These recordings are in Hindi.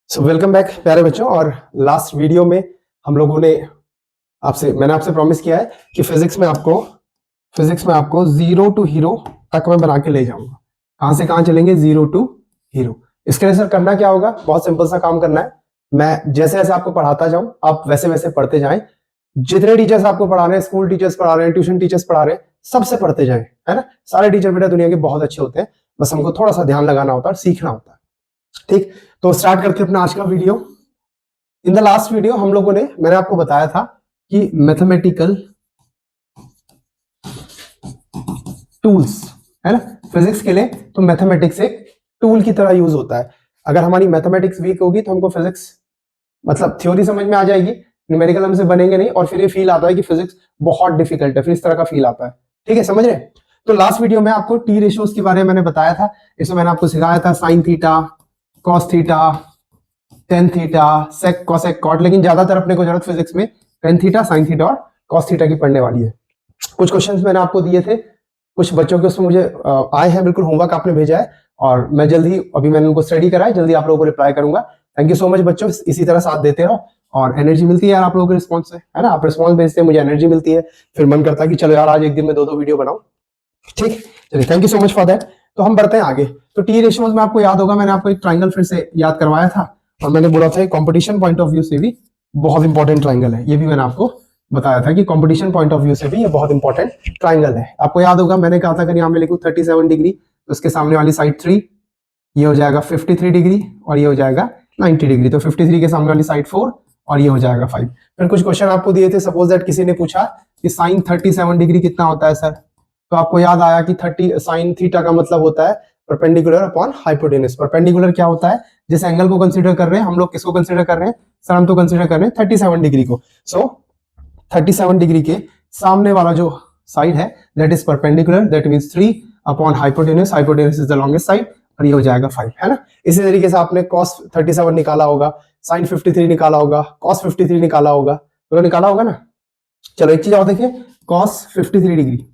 सो वेलकम बैक प्यारे बच्चों। और लास्ट वीडियो में हम लोगों ने मैंने आपसे प्रॉमिस किया है कि फिजिक्स में आपको जीरो टू हीरो तक मैं बना के ले जाऊंगा। कहां से कहां चलेंगे? Zero to hero. इसके लिए सर करना क्या होगा? बहुत सिंपल सा काम करना है। मैं जैसे जैसे आपको पढ़ाता जाऊं आप वैसे वैसे पढ़ते जाएं। जितने टीचर्स आपको पढ़ा रहे हैं, स्कूल टीचर्स पढ़ा रहे हैं, ट्यूशन टीचर्स पढ़ा रहे हैं, सबसे पढ़ते जाएं, है ना। सारे टीचर बेटा दुनिया के बहुत अच्छे होते हैं, बस हमको थोड़ा सा ध्यान लगाना होता है, सीखना होता है। ठीक, तो स्टार्ट करते हैं अपना आज का video. In the last video हम लोगों ने, मैंने आपको बताया था कि मैथमेटिकल टूल्स, है ना, फिजिक्स के लिए तो मैथमेटिक्स एक टूल की तरह यूज होता है। अगर हमारी मैथमेटिक्स वीक होगी तो हमको फिजिक्स मतलब थ्योरी समझ में आ जाएगी, न्यूमेरिकल हमसे बनेंगे नहीं, और फिर ये फील आता है कि फिजिक्स बहुत डिफिकल्ट है, फिर इस तरह का फील आता है। ठीक है, समझ रहे? तो लास्ट वीडियो में आपको टी रेशियोज के बारे में मैंने बताया था। इसमें मैंने आपको सिखाया था sine theta, cos theta, tan theta, sec, cosec, cot, लेकिन ज्यादातर अपने को जरूरत फिजिक्स में टेन थीटा, साइन थीटा और कॉस थीटा की पढ़ने वाली है। कुछ क्वेश्चंस मैंने आपको दिए थे, कुछ बच्चों के उसमें मुझे आए हैं, बिल्कुल होमवर्क आपने भेजा है और मैं जल्दी, अभी मैंने उनको स्टडी करा है, जल्दी आप लोगों को रिप्लाई करूंगा। थैंक यू सो मच बच्चों, इसी तरह साथ देते रहो और एनर्जी मिलती है यार आप लोगों के रिस्पॉन्स से, है ना। आप रिस्पॉन्स भेजते हैं, मुझे एनर्जी मिलती है, फिर मन करता है कि चलो यार आज एक दिन में 2-2 वीडियो बनाओ। ठीक, चलिए, thank you so much for that. तो हम बढ़ते हैं आगे। तो टी रेशियोज में आपको याद होगा, मैंने आपको एक ट्राइंगल फिर से याद करवाया था और मैंने बोला था कंपटीशन पॉइंट ऑफ व्यू से भी बहुत इंपॉर्टेंट ट्राइंगल है। ये भी मैंने आपको बताया था कि कंपटीशन पॉइंट ऑफ व्यू से भी ये बहुत इंपॉर्टेंट ट्राइंगल है। आपको याद होगा मैंने कहा था कि यहाँ में लिखूं 37 डिग्री, तो उसके सामने वाली साइड 3, ये हो जाएगा 53 डिग्री और ये हो जाएगा 90 डिग्री। तो 53 के सामने वाली साइड 4 और ये हो जाएगा 5। फिर कुछ क्वेश्चन आपको दिए थे, सपोज दैट किसी ने पूछा कि साइन 37 डिग्री कितना होता है सर, तो आपको याद आया कि 30 साइन थीटा का मतलब होता है परपेंडिकुलर अपॉन हाइपोटेनस। परपेंडिकुलर क्या होता है? जिस एंगल को कंसीडर कर रहे हैं हम लोग, किसको कंसीडर कर रहे हैं सर? हम तो कंसीडर कर रहे हैं 37 डिग्री को। सो 37 डिग्री के सामने वाला जो साइड है that is perpendicular, that means 3 upon hypotenuse, hypotenuse is the longest side और ये हो जाएगा 5, है ना। इसी तरीके से आपने cos 37 निकाला होगा, sin 53 निकाला होगा, cos 53 निकाला होगा, तो निकाला होगा ना। चलो एक चीज और देखिए, cos 53 डिग्री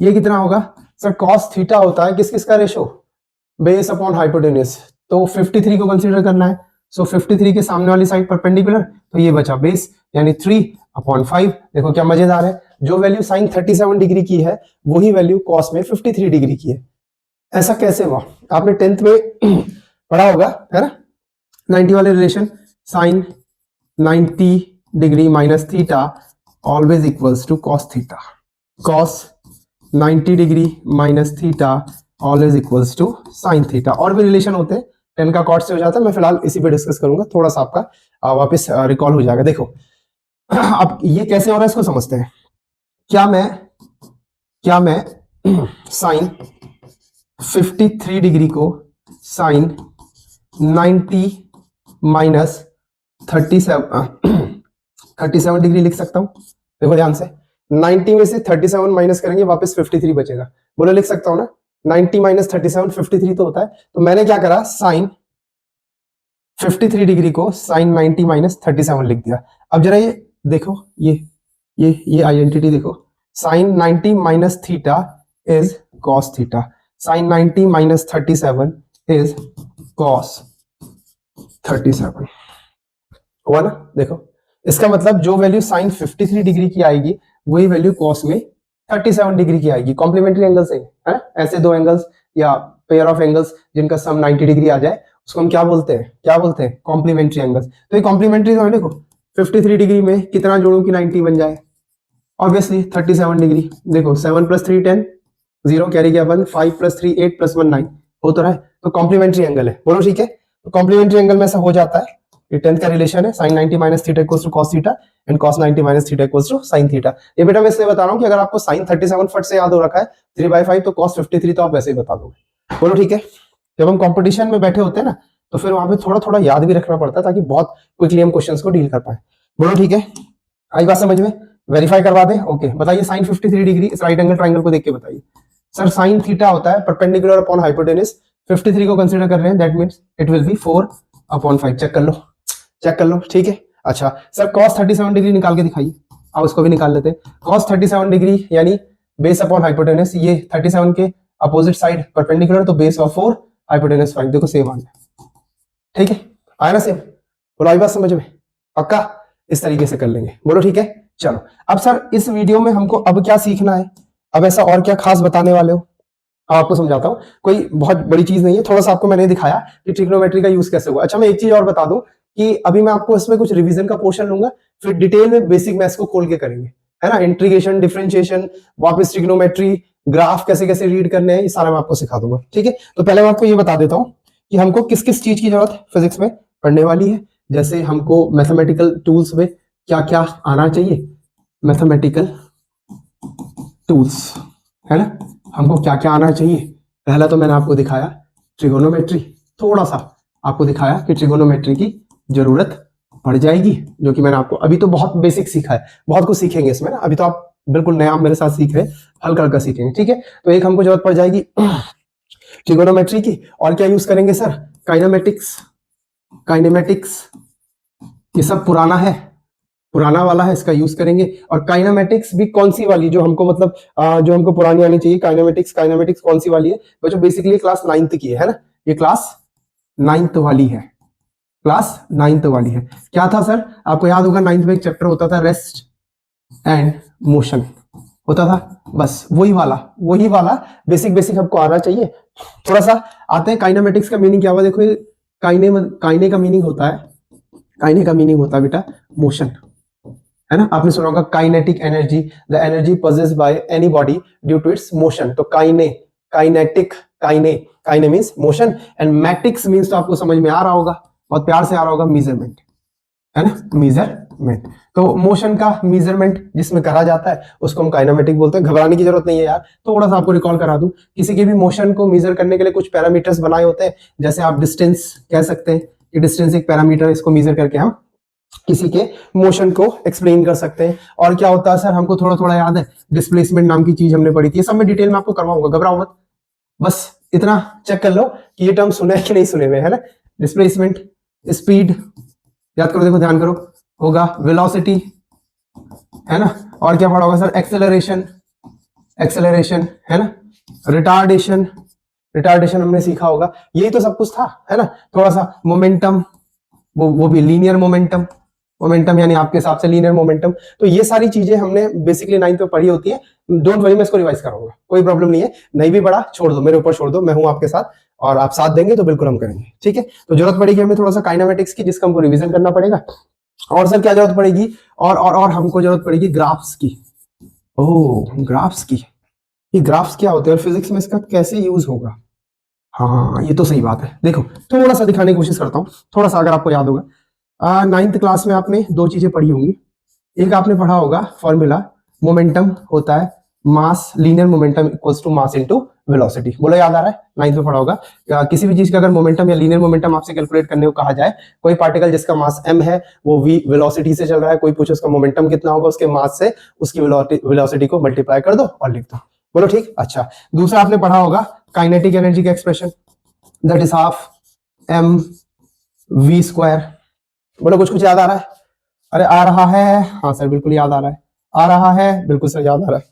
ये कितना होगा सर? cos थीटा होता है किस किस का रेशो? Base upon hypotenuse. तो 53 को कंसीडर करना है, सो 53 के सामने वाली साइड परपेंडिकुलर, तो ये बचा बेस यानी 3 अपॉन 5। देखो क्या मजेदार है, जो वैल्यू साइन 37 डिग्री की है वही वैल्यू cos में 53 डिग्री की है। ऐसा कैसे हुआ? आपने 10th में पढ़ा होगा, है ना, 90 वाले relation, sine 90 degree minus theta always equals to cos theta, cos 90 degree minus theta always equals to sine theta. और भी रिलेशन होते हैं, 10 का कॉट से हो जाता है, मैं फिलहाल इसी पे डिस्कस करूंगा, थोड़ा सा आपका वापस रिकॉल हो जाएगा। देखो अब ये कैसे हो रहा है इसको समझते हैं। क्या मैं साइन 53 डिग्री को साइन 90 माइनस 37 डिग्री लिख सकता हूं? देखो ध्यान से, 90 में से 37 माइनस करेंगे वापस 53 बचेगा। बोलो लिख सकता हूं ना, 90 माइनस 37 53 तो होता है। तो मैंने क्या करा, साइन 53 डिग्री को साइन 90 माइनस 37 लिख दिया। अब जरा ये देखो, ये आइडेंटिटी देखो, sine 90 minus theta is cos theta, sine 90 minus 37 is cos 37, हुआ ना। देखो इसका मतलब जो वैल्यू साइन 53 डिग्री की आएगी वही वैल्यू कॉस में 37 डिग्री की आएगी। कॉम्प्लीमेंट्री एंगल से, है ऐसे दो एंगल्स या पेयर ऑफ एंगल्स जिनका सम 90 डिग्री आ जाए उसको हम क्या बोलते हैं? Complementary angles. तो ये कॉम्प्लीमेंट्री है। देखो 53 डिग्री में कितना जोड़ू कि 90 बन जाए? Obviously 37 degree. देखो 7 + 3 10, 0 कैरी गया 1, 5 + 3 8 + 1 9 हो तो रहा है, तो कॉम्प्लीमेंट्री एंगल है। बोलो ठीक है, तो कॉम्प्लीमेंट्री एंगल में ऐसा हो जाता है। ये 10th का रिलेशन है, sin 90 minus theta equals to cos theta and cos 90 minus theta equals to sin theta. ये बेटा मैं इसलिए बता रहा हूं कि अगर आपको sin 37 फट से याद हो रखा है 3/5, तो cos 53 तो आप वैसे ही बता दोगे। बोलो ठीक है। जब हम कंपटीशन में बैठे होते हैं ना तो फिर वहां पे थोड़ा थोड़ा याद भी रखना पड़ता है ताकि बहुत क्विकली हम क्वेश्चंस को डील कर पाए। बोलो ठीक है, आई बात समझ में? वेरीफाई करवा दें। ओके, बताइए साइन 53 डिग्री इस राइट एंगल ट्राइंगल को देख के बताइए। सर साइन थीटा होता है परपेंडिकुलर अपॉन हाइपोटेनस, 53 को कंसीडर कर रहे हैं, that means it will be 4/5। Check कर लो ठीक है। अच्छा सर cos 37 डिग्री निकाल के दिखाइए, अब उसको भी निकाल लेते हैं। cos 37 डिग्री यानी बेस अपॉन हाइपोटेनस, ये 37 के अपोजिट साइड परपेंडिकुलर, तो बेस ऑफ 4 हाइपोटेनस 5। देखो सेम आ गया, ठीक है। आया ना सेम? बोलो आई बात समझ में? पक्का इस तरीके से कर लेंगे, बोलो ठीक है। चलो अब सर इस वीडियो में हमको अब क्या सीखना है, अब ऐसा और क्या खास बताने वाले हो? आपको समझाता हूँ, कोई बहुत बड़ी चीज नहीं है, थोड़ा सा आपको मैंने दिखाया कि ट्रिग्नोमेट्री का यूज कैसे हुआ। अच्छा मैं एक चीज और बता दूं कि अभी मैं आपको इसमें कुछ रिवीजन का पोर्शन लूंगा, फिर डिटेल में बेसिक मैथ्स को खोल के करेंगे, है ना। इंटीग्रेशन, डिफरेंशिएशन, वापस ट्रिग्नोमेट्री, ग्राफ कैसे कैसे रीड करने हैं, ये सारा मैं आपको सिखा दूंगा, ठीक है। तो पहले मैं आपको ये बता देता हूँ कि हमको किस किस चीज की जरूरत फिजिक्स में पढ़ने वाली है। जैसे हमको मैथमेटिकल टूल्स में क्या क्या आना चाहिए, मैथमेटिकल टूल्स, है ना, हमको क्या क्या आना चाहिए। पहला तो मैंने आपको दिखाया ट्रिगोनोमेट्री, थोड़ा सा आपको दिखाया कि ट्रिगोनोमेट्री की जरूरत पड़ जाएगी, जो कि मैंने आपको अभी तो बहुत बेसिक सीखा है, बहुत कुछ सीखेंगे इसमें ना, अभी तो आप बिल्कुल नया मेरे साथ सीख रहे हैं, हल्का हल्का सीखेंगे, ठीक है। तो एक हमको जरूरत पड़ जाएगी ट्रिगोनोमेट्री की, और क्या यूज करेंगे सर, काइनेमेटिक्स, काइनेमेटिक्स ये सब पुराना है, पुराना वाला है, इसका यूज करेंगे। और काइनेमेटिक्स भी कौन सी वाली, जो हमको मतलब जो हमको पुरानी आनी चाहिए, काइनेमेटिक्स, काइनेमेटिक्स कौन सी वाली है, वो जो बेसिकली क्लास 9th की है ना, ये क्लास 9th वाली है, क्लास 9th वाली है। क्या था सर, आपको याद होगा 9th में एक चैप्टर होता था रेस्ट एंड मोशन होता था, बस वही वाला बेसिक बेसिक आपको आना चाहिए। थोड़ा सा आते हैं काइनेमेटिक्स का मीनिंग क्या हुआ, देखो काइने का मीनिंग होता है, काइने का मीनिंग होता है बेटा मोशन, है ना। आपने सुना होगा kinetic energy, the energy possessed by any body due to its motion. तो kine, kinetic, kine, kine means motion, and matics means तो आपको समझ में आ रहा होगा, बहुत प्यार से आ रहा होगा, मेजरमेंट, है ना, मेजरमेंट। तो मोशन का मेजरमेंट जिसमें करा जाता है उसको हम काइनेमेटिक बोलते हैं। घबराने की जरूरत नहीं है यार, थोड़ा सा आपको रिकॉल करा दूं, किसी के भी मोशन को मेजर करने के लिए कुछ पैरामीटर्स बनाए होते हैं, जैसे आप डिस्टेंस कह सकते हैं कि डिस्टेंस एक पैरामीटर, इसको मेजर करके हम किसी के मोशन को एक्सप्लेन कर सकते हैं। और क्या होता है सर, हमको थोड़ा थोड़ा याद है, डिस्प्लेसमेंट नाम की चीज हमने पढ़ी थी, ये सब मैं डिटेल में आपको करवाऊंगा, घबराओ मत, बस इतना चेक कर लो कि ये टर्म सुने कि नहीं सुने हुए, है ना। डिस्प्लेसमेंट, स्पीड याद करो, देखो ध्यान करो, होगा वेलोसिटी, है ना। और क्या पढ़ा होगा सर, एक्सेलरेशन, एक्सेलरेशन, है ना, रिटार्डेशन, रिटार्डेशन हमने सीखा होगा, यही तो सब कुछ था, है ना। थोड़ा सा मोमेंटम, वो भी लीनियर मोमेंटम, मोमेंटम यानी आपके हिसाब से लीनियर मोमेंटम। तो ये सारी चीजें हमने बेसिकली 9th में पढ़ी होती है, डोंट वरी, मैं इसको रिवाइज कराऊंगा, कोई प्रॉब्लम नहीं है, नहीं भी पढ़ा छोड़ दो, मेरे ऊपर छोड़ दो, मैं हूं आपके साथ, और आप साथ देंगे तो बिल्कुल हम करेंगे, ठीक है। तो जरूरत पड़ेगी हमें थोड़ा सा काइनेमेटिक्स की, जिसका हमको रिवीजन करना पड़ेगा। और सर क्या जरूरत पड़ेगी, और हमको जरूरत पड़ेगी ग्राफ्स की। ओह ग्राफ्स की, ये ग्राफ्स क्या होते हैं और फिजिक्स में इसका कैसे यूज होगा, हाँ ये तो सही बात है। देखो थोड़ा सा दिखाने की कोशिश करता हूँ, थोड़ा सा अगर आपको याद होगा, 9th क्लास में आपने दो चीजें पढ़ी होंगी, एक आपने पढ़ा होगा फॉर्मूला, मोमेंटम होता है mass, linear momentum equals to mass into velocity, बोलो याद आ रहा है, 9th में पढ़ा होगा। किसी भी चीज का अगर मोमेंटम या लीनियर मोमेंटम आपसे कैलकुलेट करने को कहा जाए, कोई पार्टिकल जिसका मास m है वो v वेलोसिटी से चल रहा है, कोई पूछे उसका मोमेंटम कितना होगा, उसके मास से उसकी वेलोसिटी को मल्टीप्लाई कर दो और लिख दो, बोलो ठीक। अच्छा दूसरा आपने पढ़ा होगा काइनेटिक एनर्जी का expression, that is half m v square, बोलो कुछ कुछ याद आ रहा है, अरे आ रहा है, हाँ सर बिल्कुल याद आ रहा है, आ रहा है, बिल्कुल सर याद आ रहा है।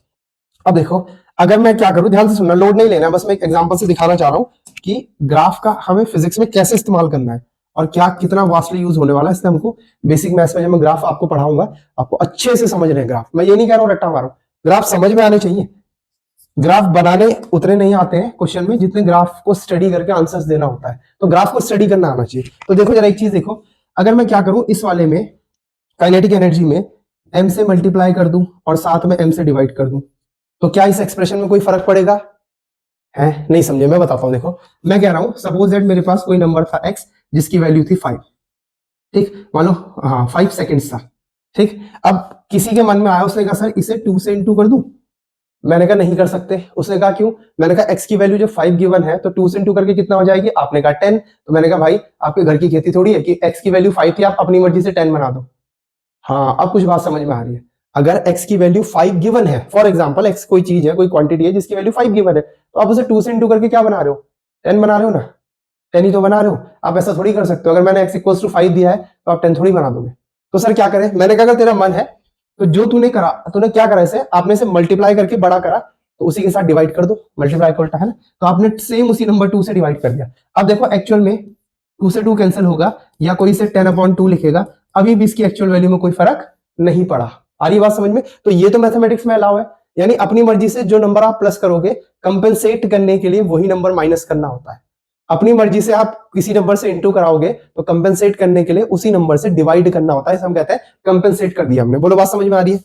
अब देखो अगर मैं क्या करूं, ध्यान से सुनना, लोड नहीं लेना, बस मैं एक एग्जांपल से दिखाना चाह रहा हूं कि ग्राफ का हमें फिजिक्स में कैसे इस्तेमाल करना है और क्या कितना वास्टली यूज होने वाला है, इसलिए हमको बेसिक मैथ्स में जब मैं ग्राफ आपको पढ़ाऊंगा आपको अच्छे से समझ रहे हैं ग्राफ, मैं ये नहीं कह रहा हूं रट्टा मारो, ग्राफ समझ में आने चाहिए, ग्राफ बनाने उतने नहीं आते हैं क्वेश्चन में जितने ग्राफ को स्टडी करके आंसर्स देना होता है, तो ग्राफ को स्टडी करना आना चाहिए। तो देखो जरा एक चीज देखो, अगर मैं क्या करूं इस वाले में काइनेटिक एनर्जी में m से मल्टीप्लाई कर दूं और साथ में m से डिवाइड कर दूं, तो क्या इस एक्सप्रेशन में कोई फर्क पड़ेगा, है नहीं समझे, मैं बताता हूं। देखो मैं कह रहा हूं सपोज दैट मेरे पास कोई नंबर था x जिसकी वैल्यू थी 5, ठीक, मान लो हाँ 5 सेकेंड्स था, ठीक। अब किसी के मन में आया, उसने कहा सर इसे 2 से इंटू कर दूं, मैंने कहा नहीं कर सकते, उसने कहा क्यों, मैंने कहा x की वैल्यू जो 5 गिवन है तो 2 से इंटू करके कितना हो जाएगी, आपने कहा 10, तो मैंने कहा भाई आपके घर की खेती थोड़ी है कि x की वैल्यू 5 थी आप अपनी मर्जी से 10 बना दो। हाँ अब कुछ बात समझ में आ रही है, अगर x की वैल्यू 5 गिवन है, फॉर एग्जांपल x कोई चीज है, कोई क्वांटिटी है जिसकी वैल्यू 5 गिवन है, तो आप उसे 2 से इंटू करके क्या बना रहे हो, 10 बना रहे हो ना, 10 ही तो बना रहे हो, आप ऐसा थोड़ी कर सकते हो, अगर मैंने x इक्वल्स टू 5 दिया है तो आप 10 थोड़ी बना दोगे। तो सर क्या करें, मैंने कहा अगर तेरा मन है तो जो तूने करा, तूने क्या करा, इसे आपने इसे मल्टीप्लाई करके बड़ा करा, तो उसी के साथ डिवाइड कर दो, मल्टीप्लाई को उल्टा है ना, तो आपने सेम उसी नंबर 2 से डिवाइड कर दिया। अब देखो एक्चुअल में 2 से 2 कैंसिल होगा, या कोई इसे 10/2 लिखेगा, अभी भी इसकी एक्चुअल वैल्यू में कोई फर्क नहीं पड़ा। आ रही बात समझ में? तो ये तो मैथमेटिक्स में अलाउ है, यानी अपनी मर्जी से जो नंबर आप प्लस करोगे, कंपेंसेट करने के लिए वही नंबर माइनस करना होता है। अपनी मर्जी से आप किसी नंबर से इंटू कराओगे तो कंपेंसेट करने के लिए उसी नंबर से डिवाइड करना होता है, इसे हम कहते हैं कंपेंसेट कर दिया हमने। बोलो बात समझ में आ रही है?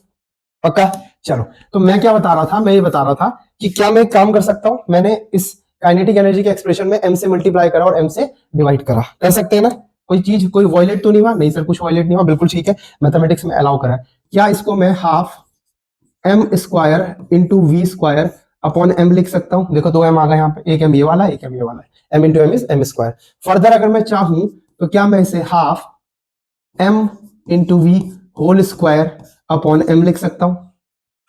पक्का? चलो, तो मैं क्या बता रहा था, मैं ये बता रहा था कि क्या मैं एक काम कर सकता हूं, मैंने इस काइनेटिक एनर्जी के एक्सप्रेशन में m से मल्टीप्लाई करा और m से डिवाइड करा। कर सकते हैं ना? कोई चीज, कोई वॉयलेट तो नहीं हुआ? नहीं सर, कुछ वॉयलेट नहीं हुआ, बिल्कुल ठीक है, मैथमेटिक्स में अलाउ करा है। क्या इसको मैं half m square into v square upon m लिख सकता हूं? देखो 2 m आ गया यहाँ पे, एक m ये वाला, एक m ये वाला है, m into m is m square. Further अगर मैं चाहूं तो क्या मैं इसे half m into v whole square upon m लिख सकता हूं?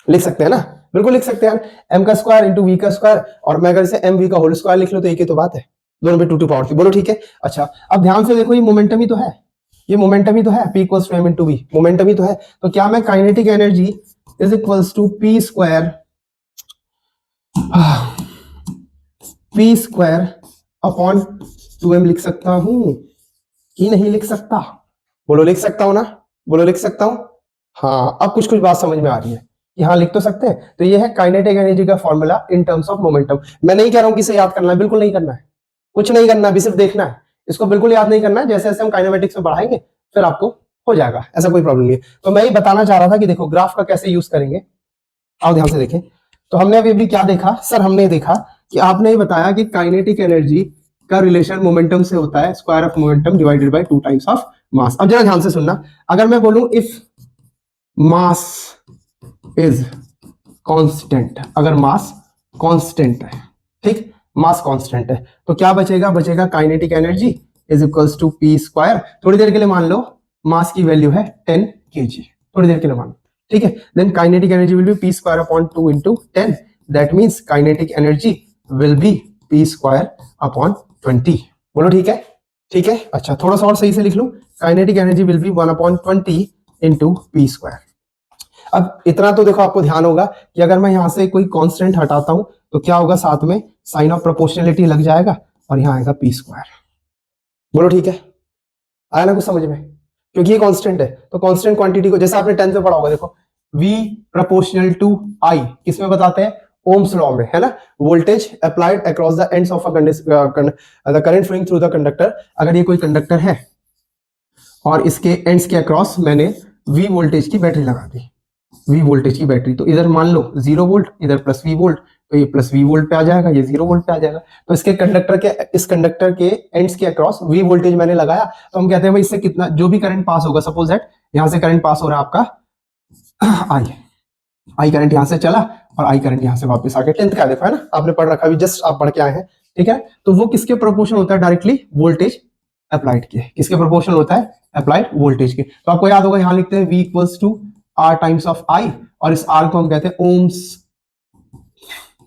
लिख सकते हैं ना? बिल्कुल लिख सकते हैं, m का स्क्वायर इंटू वी का स्क्वायर, और मैं अगर इसे m v का होल स्क्वायर लिख लो तो एक ही तो बात है, दोनों पे 2 पावर 3। बोलो ठीक है? अच्छा, अब ध्यान से देखो, ये मोमेंटम ही तो है, ये मोमेंटम ही तो है, p equals to m into V, momentum ही तो है। तो क्या मैं kinetic energy is equals to p square upon 2m लिख सकता हूं कि नहीं लिख सकता? बोलो लिख सकता हूं ना? बोलो लिख सकता हूं? हाँ, अब कुछ कुछ बात समझ में आ रही है कि हाँ लिख तो सकते हैं। तो ये है काइनेटिक एनर्जी का formula in terms of momentum. मैं नहीं कह रहा हूं कि इसे याद करना है, बिल्कुल नहीं करना है, कुछ नहीं करना, अभी सिर्फ देखना है, इसको बिल्कुल याद नहीं करना है। जैसे जैसे हम काइनेमेटिक्स में बढ़ाएंगे फिर आपको हो जाएगा, ऐसा कोई प्रॉब्लम नहीं है। तो मैं ये बताना चाह रहा था कि देखो ग्राफ का कैसे यूज करेंगे, आओ ध्यान से देखें। तो हमने अभी क्या देखा सर? हमने देखा कि आपने ये बताया कि काइनेटिक एनर्जी का रिलेशन मोमेंटम से होता है, square of momentum divided by 2 times of mass. अब जरा ध्यान से सुनना, अगर मैं बोलूं इफ मास इज कांस्टेंट, अगर मास कांस्टेंट है, ठीक, मास कांस्टेंट है, तो क्या बचेगा? बचेगा kinetic energy is equals to P square. थोड़ी देर के लिए मान लो मास की वैल्यू है 10 kg, थोड़ी देर के लिए मान लो, ठीक है। Then kinetic energy will be P square upon 2 into 10, that means kinetic energy will be P square upon 20। बोलो ठीक है? ठीक है। अच्छा, थोड़ा सा और सही से लिख लूं, kinetic energy will B 1/20 into P square. अब इतना तो देखो आपको ध्यान होगा कि अगर मैं यहां से कोई कांस्टेंट हटाता हूं तो क्या होगा? साथ में साइन ऑफ प्रोपोर्शनलिटी लग जाएगा और यहां आएगा पी स्क्वायर। बोलो ठीक है? आया ना कुछ समझ में? क्योंकि ये कांस्टेंट है, तो कांस्टेंट क्वांटिटी को जैसे आपने 10th में पढ़ा होगा, देखो V प्रोपोर्शनल टू I किसमें बताते हैं? ओम्स लॉ में, है ना? Voltage applied across the ends of the current flowing through the conductor. अगर ये कोई कंडक्टर है और इसके एंड्स के अक्रॉस मैंने V वोल्टेज की बैटरी लगा दी, V वोल्टेज की बैटरी, तो इधर मान लो 0 वोल्ट, इधर प्लस V वोल्ट, तो ये प्लस V वोल्ट पे आ जाएगा, ये 0 वोल्ट पे आ जाएगा। तो इसके कंडक्टर के, इस कंडक्टर के एंड्स के अक्रॉस V वोल्टेज मैंने लगाया, तो हम कहते हैं भाई इससे कितना जो भी करंट पास होगा, सपोज दैट यहां से करंट पास हो रहा है आपका I करंट यहां से चला और I करंट यहां से वापस आ गया। 10th का देखो, है ना? आपने पढ़ रखा, अभी जस्ट आप पढ़ के आए हैं, ठीक है? तो वो किसके प्रोपोर्शनल होता है? डायरेक्टली वोल्टेज अप्लाइड के। किसके प्रोपोर्शनल होता है? अप्लाइड वोल्टेज के। तो आपको याद होगा, यहां लिखते हैं V equals to R times of I, और इस R को हम कहते हैं ओम्स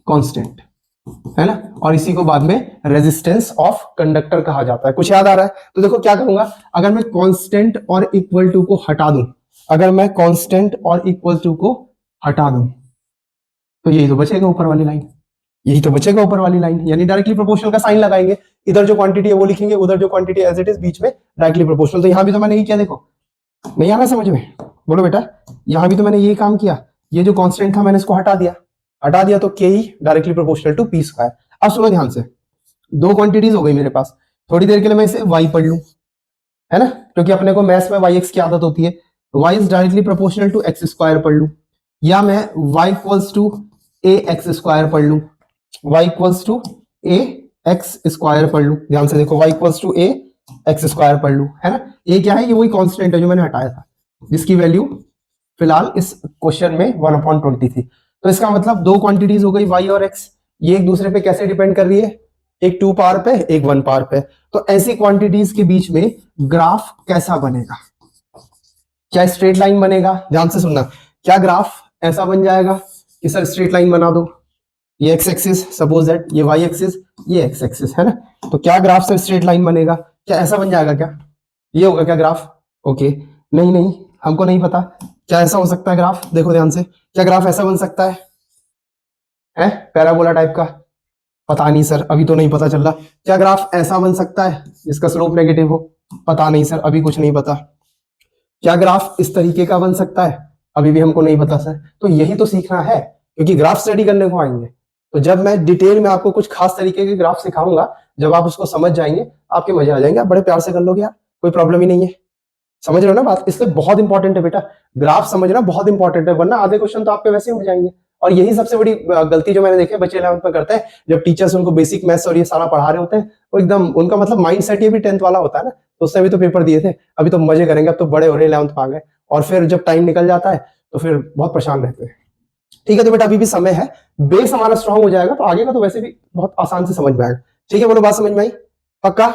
कांस्टेंट, है ना? और इसी को बाद में रेजिस्टेंस ऑफ कंडक्टर कहा जाता है। कुछ याद आ रहा है? तो देखो क्या करूंगा, अगर मैं कांस्टेंट और इक्वल टू को हटा दूं, अगर मैं कांस्टेंट और इक्वल टू को हटा दूं तो यही तो बचेगा ऊपर वाली लाइन, यही तो बचेगा ऊपर वाली लाइन, यानी डायरेक्टली प्रोपोर्शनल का साइन लगाएंगे, इधर जो क्वांटिटी है वो लिखेंगे, उधर जो क्वांटिटी एज इट इज, बीच में डायरेक्टली प्रोपोर्शनल। तो यहां भी तो मैंने यही किया, देखो नहीं आ रहा समझ में? बोलो बेटा, यहां भी तो मैंने यही काम किया, ये जो कांस्टेंट था मैंने इसको हटा दिया तो के ही directly proportional to P square. अब सुनो ध्यान से, दो क्वांटिटीज हो गई मेरे पास, थोड़ी देर के लिए मैं इसे y पढ़ लूं, है ना? क्योंकि अपने को मैथ्स में y x की आदत होती है, y is directly proportional to X square पढ़ लूं, या मैं y equals to A X square पढ़ लूं, y equals to A X square पढ़ लूं। ध्यान से देखो, y equals to A X square पढ़ लूं, है ना? ये क्या है? ये वही कांस्टेंट है जो मैंने हटाया था, जिसकी वैल्यू फिलहाल इस क्वेश्चन में 1/20 थी। तो इसका मतलब दो क्वांटिटीज हो गई y और x, ये एक दूसरे पे कैसे डिपेंड कर रही है? एक 2 पावर पे, एक 1 पावर पे। तो ऐसी क्वांटिटीज के बीच में ग्राफ कैसा बनेगा? क्या स्ट्रेट लाइन बनेगा? ध्यान से सुनना, क्या ग्राफ ऐसा बन जाएगा कि सर स्ट्रेट लाइन बना दो, ये x एक्सिस, सपोज दैट ये y एक्सिस, ये x एक्सिस, है ना? तो क्या ग्राफ से स्ट्रेट लाइन बनेगा? क्या ऐसा बन जाएगा? क्या ये होगा क्या ग्राफ? ओके, नहीं, हमको नहीं पता क्या ऐसा हो सकता है ग्राफ। देखो ध्यान से, क्या ग्राफ ऐसा बन सकता है पैराबोला टाइप का? पता नहीं सर, अभी तो नहीं पता चल रहा। क्या ग्राफ ऐसा बन सकता है जिसका स्लोप नेगेटिव हो? पता नहीं सर, अभी कुछ नहीं पता। क्या ग्राफ इस तरीके का बन सकता है? अभी भी हमको नहीं पता सर। तो यही तो सीखना है, क्योंकि ग्राफ स्टडी करने को आएंगे। तो जब मैं डिटेल में आपको कुछ खास तरीके के ग्राफ सिखाऊंगा, जब आप उसको समझ जाएंगे, आपके मजे आ जाएंगे, आप बड़े प्यार से कर लोगे यार, कोई प्रॉब्लम ही नहीं है। समझ रहे हो ना बात? इसलिए बहुत इंपॉर्टेंट है बेटा, ग्राफ समझना बहुत इंपॉर्टेंट है, वरना आधे क्वेश्चन तो आपके वैसे ही हो जाएंगे। और यही सबसे बड़ी गलती जो मैंने देखी है बच्चे 11th में करते हैं, जब टीचर्स उनको बेसिक मैथ्स और ये सारा पढ़ा रहे होते हैं, वो एकदम उनका मतलब माइंड सेट ये भी 10th वाला होता है ना, तो उससे भी तो पेपर दिए थे, अभी तो मजे करेंगे, अब तो बड़े हो रहे 11th में आ गए, और फिर जब टाइम निकल जाता है तो फिर बहुत परेशान रहते हैं। ठीक है, तो बेटा अभी भी समय है, बेस हमारा स्ट्रांग हो जाएगा तो आगे का तो वैसे भी बहुत आसान से समझ में आएगा। ठीक है, बोलो बात समझ में आई? पक्का?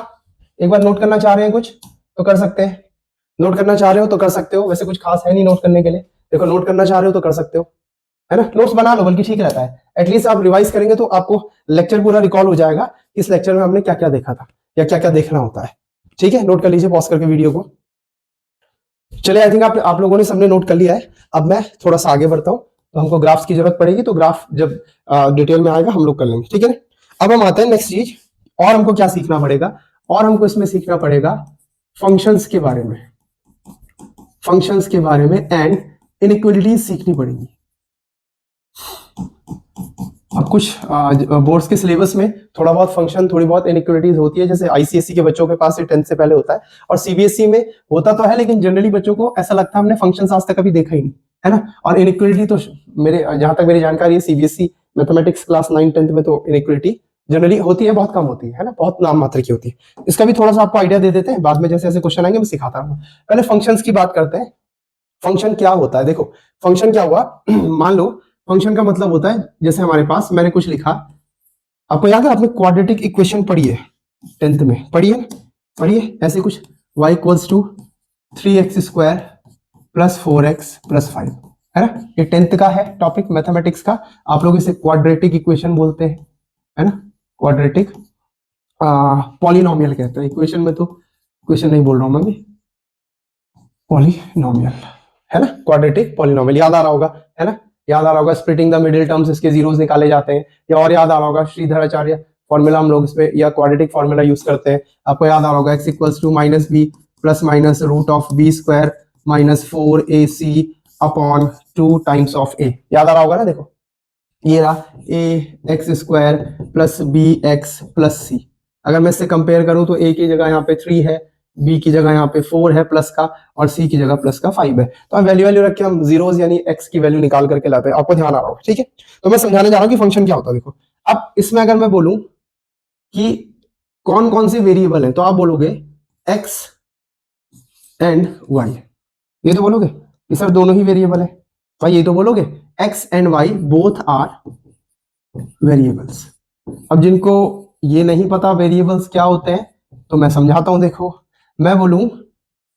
एक बार नोट करना चाह रहे हैं कुछ तो कर सकते हैं, नोट करना चाह रहे हो तो कर सकते हो, वैसे कुछ खास है नहीं नोट करने के लिए। देखो नोट करना चाह रहे हो तो कर सकते हो, है ना, नोट्स बना लो, बल्कि ठीक रहता है, एटलीस्ट आप रिवाइज करेंगे तो आपको लेक्चर पूरा रिकॉल हो जाएगा, इस लेक्चर में हमने क्या क्या देखा था या क्या क्या देखना होता है। ठीक है, नोट कर लीजिए पॉज करके वीडियो को। चलिए, आई थिंक आप लोगों ने सबने नोट कर लिया है। अब मैं थोड़ा सा आगे बढ़ता हूँ, तो हमको ग्राफ्स की जरूरत पड़ेगी, तो ग्राफ जब डिटेल में आएगा हम लोग कर लेंगे। ठीक है, अब हम आते हैं नेक्स्ट चीज, और हमको क्या सीखना पड़ेगा, और हमको इसमें सीखना पड़ेगा फंक्शंस के बारे में, फंक्शंस के बारे में एंड इनइक्वालिटीज सीखनी पड़ेगी। अब कुछ बोर्ड्स के सिलेबस में थोड़ा बहुत फंक्शन, थोड़ी बहुत इनइक्वालिटीज होती है, जैसे आईसीएसई के बच्चों के पास 10th से पहले होता है, और सीबीएसई में होता तो है, लेकिन जनरली बच्चों को ऐसा लगता है हमने फंक्शंस आज तक कभी देखा ही नहीं, है ना। और इनइक्वालिटी तो मेरे जहां तक मेरी जानकारी है, सीबीएसई मैथमेटिक्स क्लास 9 10th में तो इनइक्वालिटी जनरली होती है, बहुत कम होती है ना, बहुत नाम मात्र की होती है। इसका भी थोड़ा सा आपको आइडिया दे देते हैं, बाद में जैसे जैसे क्वेश्चन आएंगे मैं सिखाता हूँ। पहले फंक्शंस की बात करते हैं। फंक्शन क्या होता है? देखो फंक्शन क्या हुआ, मान लो फंक्शन का मतलब होता है, जैसे हमारे पास मैंने कुछ लिखा, आपको याद है आपने क्वाड्रेटिक इक्वेशन पढ़ी है 10th में, पढ़ी है, पढ़िए ऐसे कुछ, y equals to 3x² plus 4x plus 5, है ना, ये 10th का है टॉपिक मैथमेटिक्स का। आप लोग इसे क्वाड्रेटिक इक्वेशन बोलते हैं, है ना, क्वाड्रेटिक पॉलिनोमियल कहते हैं, इक्वेशन में तो इक्वेशन नहीं बोल रहा हूं मैं, पॉलिनोमियल, है ना, क्वाड्रेटिक पॉलिनोमियल, याद आ रहा होगा, है ना, याद आ रहा होगा, स्प्लिटिंग द मिडिल टर्म्स, इसके जीरोस निकाले जाते हैं, या और याद आ रहा होगा श्रीधराचार्य फॉर्मूला हम लोग इस पे, या क्वाड्रेटिक फॉर्मूला यूज करते हैं, आपको याद आ रहा होगा, x equals to minus B plus minus root of B square minus 4ac upon 2 times of a, याद आ रहा होगा ना। देखो ये रहा a x square plus B X plus C, अगर मैं इससे कंपेयर करूं तो a की जगह यहाँ पे 3 है, b की जगह यहाँ पे 4 है प्लस का, और c की जगह प्लस का 5 है, तो हम वैल्यू रख के हम जीरोस यानी x की वैल्यू निकाल करके लाते हैं, आपको ध्यान आ रहा होगा। ठीक है, तो मैं समझाने जा रहा हूँ कि फंक्शन क्या होता है। देखो अब इसमें अगर मैं बोलूं कि कौन कौन से वेरिएबल है, तो आप बोलोगे x एंड y, ये तो बोलोगे कि सर दोनों ही वेरिएबल है, भाई ये तो बोलोगे x and y both are variables. अब जिनको ये नहीं पता वेरिएबल्स क्या होते हैं, तो मैं समझाता हूं। देखो मैं बोलूं,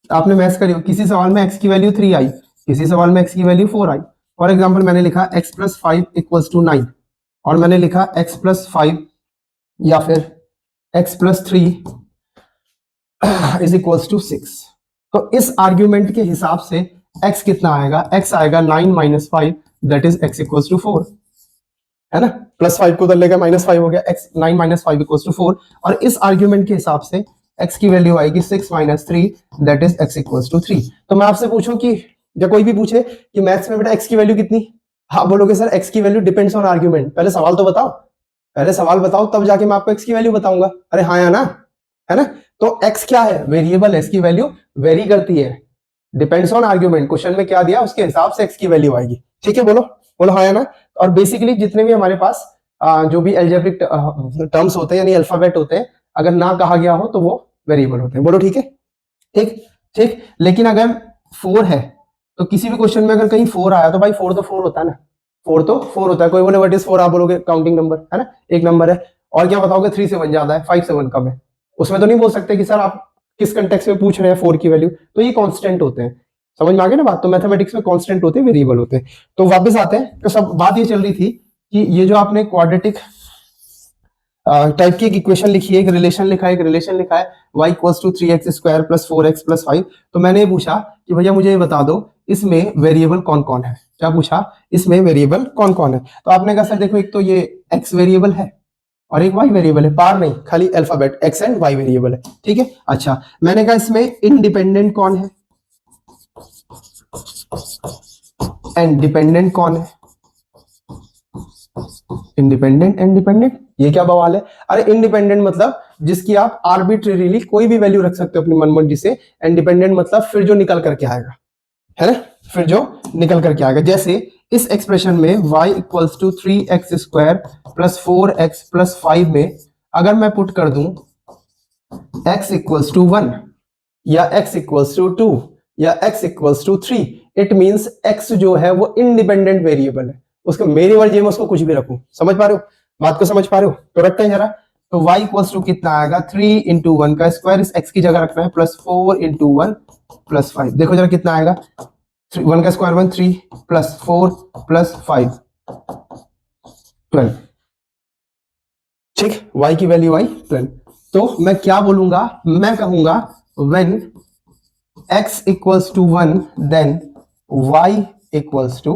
आपने मैथ्स करी हो, किसी सवाल में x की वैल्यू 3 आई, किसी सवाल में x की वैल्यू 4 आई। फॉर एग्जांपल मैंने लिखा x प्लस 5 इक्वल्स टू 9, और मैंने लिखा x प्लस 5 या फिर x plus 3 is equals to 6, तो इस आर्ग्यूमेंट के हिसाब से x कितना आएगा, x आएगा 9 minus 5, that is x equals to 4, है ना, प्लस 5 को उधर लेकर माइनस 5 हो गया, x 9 माइनस 5 इक्वल्स टू 4, और इस आर्ग्यूमेंट के हिसाब से x की वैल्यू आएगी 6 minus 3, that is x equals to 3। तो मैं आपसे पूछूं कि, या कोई भी पूछे कि मैथ्स में बेटा x की वैल्यू कितनी, हाँ बोलोगे सर x की वैल्यू डिपेंड्स ऑन आर्ग्यूमेंट। पहले सवाल तो बताओ, पहले सवाल बताओ तब जाके मैं आपको x की वैल्यू बताऊंगा, अरे हाँ या ना, है ना। तो x क्या है, वेरिएबल है, इसकी वैल्यू वेरी करती है, डिपेंड्स ऑन आर्ग्यूमेंट, क्वेश्चन में क्या दिया उसके हिसाब से x की वैल्यू आएगी। ठीक है, बोलो बोलो हाँ या ना। और बेसिकली जितने भी हमारे पास जो भी एल्जेब्रिक टर्म्स होते हैं यानी अल्फाबेट होते हैं, अगर ना कहा गया हो तो वो वेरिएबल होते हैं। बोलो ठीक है, ठीक ठीक। लेकिन अगर 4 है तो किसी भी क्वेश्चन में अगर कहीं 4 आया तो भाई 4 तो 4 होता है ना, 4 तो 4 होता है। कोई बोले व्हाट इज 4, आप बोलोगे काउंटिंग नंबर, है ना, एक नंबर है। और क्या बताओगे 3 से 1 ज्यादा है, 5 से 1 कम है, उसमें तो नहीं बोल सकते कि सर आप किस कंटेक्स्ट में पूछ रहे हैं 4 की वैल्यू, तो ये कांस्टेंट होते हैं। समझ में आ गया ना बात, तो मैथमेटिक्स में कांस्टेंट होते हैं, वेरिएबल होते हैं। तो वापस आते हैं, तो सब बात ये चल रही थी कि ये जो आपने क्वाड्रेटिक टाइप की एक इक्वेशन लिखी है, एक रिलेशन लिखा है, एक रिलेशन लिखा है y equals to 3x square plus 4x plus 5, तो मैंने ये पूछा कि भैया मुझे ये बता दो इसमें वेरिएबल कौन कौन है। क्या पूछा, इसमें वेरिएबल कौन कौन है, तो आपने कहा सर देखो एक तो ये x वेरिएबल है और एक वाई वेरिएबल है, पार नहीं, खाली alphabet X and Y variable है, ठीक है। अच्छा मैंने कहा इसमें इंडिपेंडेंट कौन है एंड डिपेंडेंट कौन है, इंडिपेंडेंट एंड डिपेंडेंट, ये क्या बवाल है। अरे इंडिपेंडेंट मतलब जिसकी आप आर्बिट्रेरीली कोई भी वैल्यू रख सकते हो अपनी मनमर्जी से, एंड डिपेंडेंट मतलब फिर जो निकल करके आएगा, है ना, फिर जो निकल करके आएगा। जैसे इस एक्सप्रेशन में y equals to 3x square plus 4x plus 5 में अगर मैं पुट कर दूं x इक्वल्स टू 1 या x इक्वल्स टू 2 या x equals to 3, it means x जो है वो इंडिपेंडेंट वेरिएबल है, उसका मेरी मर्जी में उसको कुछ भी रखूं। समझ पा रहे हो बात को, समझ पा रहे हो, तो रखते हैं जरा। तो y इक्वल्स टू कितना आएगा, 3 इंटू 1 का स्क्वायर, इस x की जगह रखना है, प्लस 4 इंटू 1 प्लस 5, देखो जरा कितना आएगा, 1 का स्क्वायर 1, 3 प्लस 4 प्लस 5 12, ठीक, y की वैल्यू आई 12। तो मैं क्या बोलूंगा, मैं कहूंगा when x equals to 1 then y equals to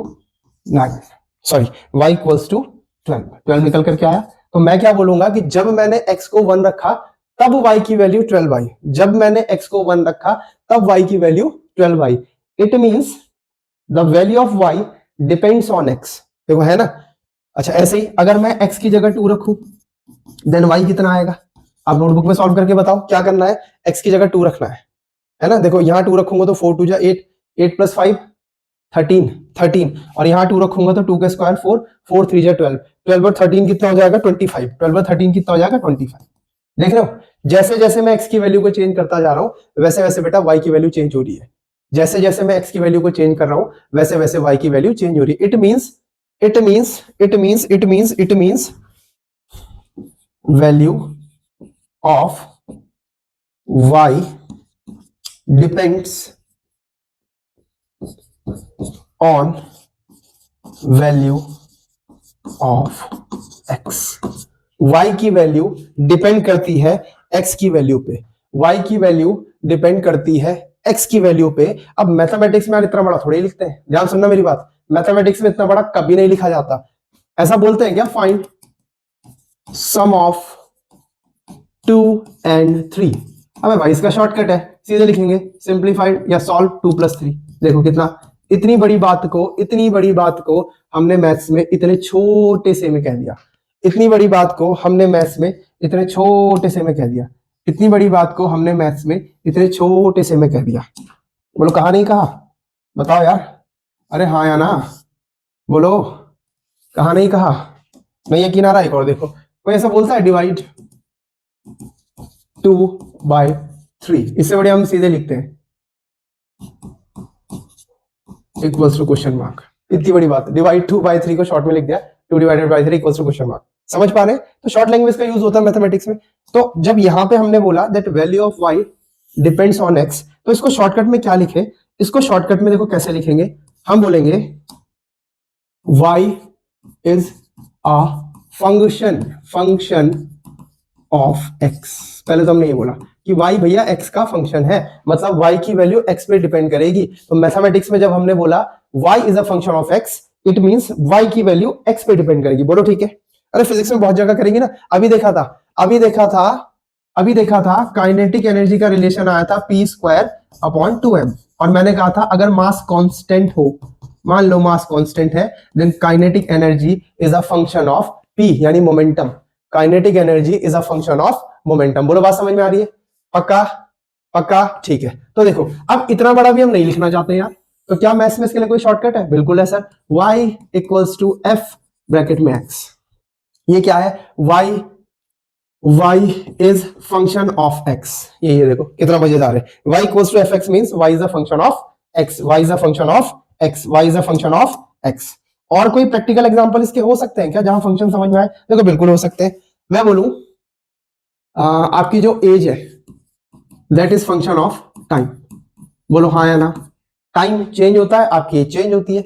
9, sorry y equals to 12 निकल करके आया। तो मैं क्या बोलूंगा कि जब मैंने x को 1 रखा तब y की वैल्यू 12 आई, जब मैंने x को 1 रखा तब y की value 12 I, it means the value of y depends on x, देखो है ना। अच्छा ऐसे ही अगर मैं x की जगह 2 रखूं देन y कितना आएगा, आप नोटबुक में सॉल्व करके बताओ क्या करना है, x की जगह 2 रखना है ना। देखो यहां 2 रखूंगा तो 4 2 जा 8, 8 प्लस 5 13 और यहां 2 रखूंगा तो 2 का स्क्वायर 4, 4 3 जा 12, 12 और 13 कितना हो जाएगा 25, 12 और 13 कितना हो जाएगा 25। देख रहे हो, जैसे जैसे मैं x की वैल्यू को चेंज करता जा रहा हूं वैसे वैसे बेटा y की वैल्यू चेंज हो रही है, जैसे जैसे मैं x की वैल्यू को चेंज कर रहा हूं वैसे वैसे y की वैल्यू चेंज हो रही है। It means value of y depends on value of x, y की वैल्यू डिपेंड करती है x की वैल्यू पे, y की वैल्यू डिपेंड करती है x की वैल्यू पे। अब मैथमेटिक्स में इतना बड़ा थोड़ी लिखते हैं, ध्यान सुनना मेरी बात, मैथमेटिक्स में इतना बड़ा कभी नहीं लिखा जाता। ऐसा बोलते हैं क्या, फाइंड सम ऑफ 2 and 3, अबे भाई इसका शॉर्टकट है, सीधे लिखेंगे सिंप्लीफाइड या सॉल्व 2 + 3, देखो कितना, इतनी बड़ी बात को हमने मैथ्स में इतने छोटे से में कह दिया, इतनी बड़ी बात को हमने मैथ्स में इतने छोटे से में कह दिया, इतनी बड़ी बात को हमने मैथ्स में इतने छोटे से में कह दिया। बोलो कहा नहीं कहा, बताओ यार, अरे हाँ या ना, बोलो कहा नहीं कहा, नहीं यकीन आ रहा है। एक और देखो, कोई ऐसा बोलता है डिवाइड 2/3, इससे बड़े हम सीधे लिखते हैं इक्वल्स टू क्वेश्चन मार्क, इतनी बड़ी बात, डिवाइड 2/3 को शॉर्ट में लिख दिया, 2/3 इक्वल्स टू क्वेश्चन मार्क, समझ पा रहे हैं। तो शॉर्ट लैंग्वेज का यूज होता है मैथमेटिक्स में। तो जब यहां पे हमने बोला that value of y depends on x, तो इसको शॉर्टकट में क्या लिखे, इसको शॉर्टकट में देखो कैसे लिखेंगे, हम बोलेंगे y is a function of x। पहले तो हमने ये बोला कि y भैया x का फंक्शन है, मतलब y की वैल्यू x पे डिपेंड करेगी। तो मैथमेटिक्स में जब हमने बोला y is a function of x, it means y की वैल्यू x पे डिपेंड करेगी। बोलो ठीक है। अरे फिजिक्स में बहुत जगह करेंगे ना, अभी देखा था काइनेटिक एनर्जी का रिलेशन आया था p²/2m, और मैंने कहा था अगर मास कांस्टेंट हो, मान लो मास कांस्टेंट है, then kinetic energy is a function of p यानी momentum, kinetic energy is a function of momentum. बोलो बात समझ में आ रही है, पक्का ठीक है। तो देखो अब इतना बड़ा भी हम नहीं लिखना चाहते यार, तो क्या मैथ्स में इसके लिए कोई शॉर्टकट है, बिल्कुल है sir, y equals to f bracket में x, ये क्या है, y is function of x, ये देखो कितना मजेदार है, y equals to fx means y is a function of x, y is a function of x, y is a function of x। और कोई प्रैक्टिकल एग्जांपल इसके हो सकते हैं क्या जहां फंक्शन समझ में आए, देखो बिल्कुल हो सकते हैं। मैं बोलूं आपकी जो एज है that is function of time, बोलो हाँ या ना, टाइम चेंज होता है, आपकी एज चेंज होती है,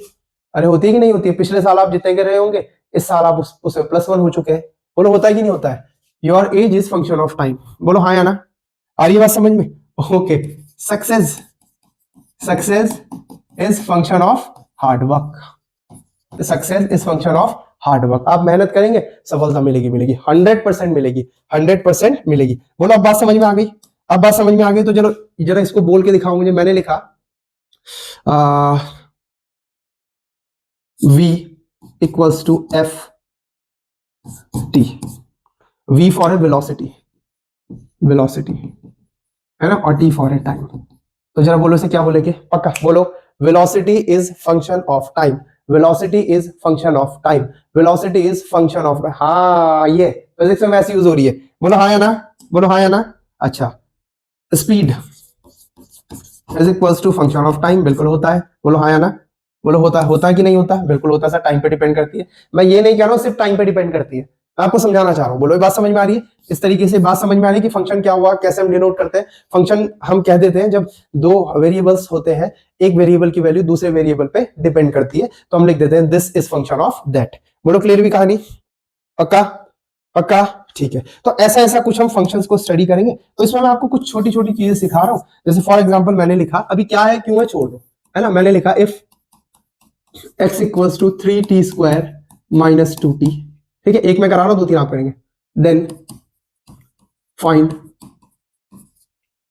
अरे होती है कि नहीं होती है, पिछले साल आप जितने के रहे होंगे इस साल आप उसे +1 हो चुके हैं, बोलो होता है कि नहीं होता है, your age is function of time, बोलो हाँ या ना, आ रही बात समझ में, okay. Success is function of hard work, success is function of hard work. आप मेहनत करेंगे, सफलता मिलेगी, मिलेगी, 100% मिलेगी, 100% मिलेगी। बोलो अब बात समझ में आ गई? अब बात समझ में आ गई तो चलो जरा इसको बोल के दिखाओ मुझे। मैंने लिखा V equals to f t, V for a velocity, velocity है ना, और T फॉर ए टाइम। तो जरा बोलो से क्या बोलेंगे, पक्का बोलो। Velocity is function of time, velocity is function of time, velocity is function of, हाँ ये फिजिक्स में वैसे यूज हो रही है। बोलो हाँ या ना, बोलो हाँ या ना। अच्छा, speed is equals to function of time, बिल्कुल होता है। बोलो हाँ या ना, बोलो होता है, होता है कि नहीं होता है? बिल्कुल होता है सर, टाइम पे डिपेंड करती है। मैं ये नहीं कह रहा हूँ सिर्फ टाइम पे डिपेंड करती है, मैं आपको समझाना चाह रहा हूँ। बोलो ये बात समझ में आ रही है? इस तरीके से बात समझ में आ रही है कि फंक्शन क्या हुआ, कैसे हम डिनोट करते हैं। फंक्शन हम कह देते हैं जब दो वेरिएबल्स होते हैं, एक वेरिएबल की वैल्यू दूसरे वेरिएबल पे डिपेंड करती है, तो हम लिख देते हैं this is function of that. बोलो क्लियर भी कहानी? पक्का? पक्का, ठीक है। तो ऐसा ऐसा कुछ हम फंक्शंस को स्टडी करेंगे। तो इसमें मैं आपको कुछ छोटी छोटी चीजें सिखा रहा हूं। जैसे फॉर एग्जांपल मैंने लिखा, अभी क्या है क्यों है छोड़ दो, है ना। मैंने लिखा if x equals to 3t square minus 2t, ठीक है, एक मैं करा रहा हूं, दो तीन आप करेंगे। देन फाइंड,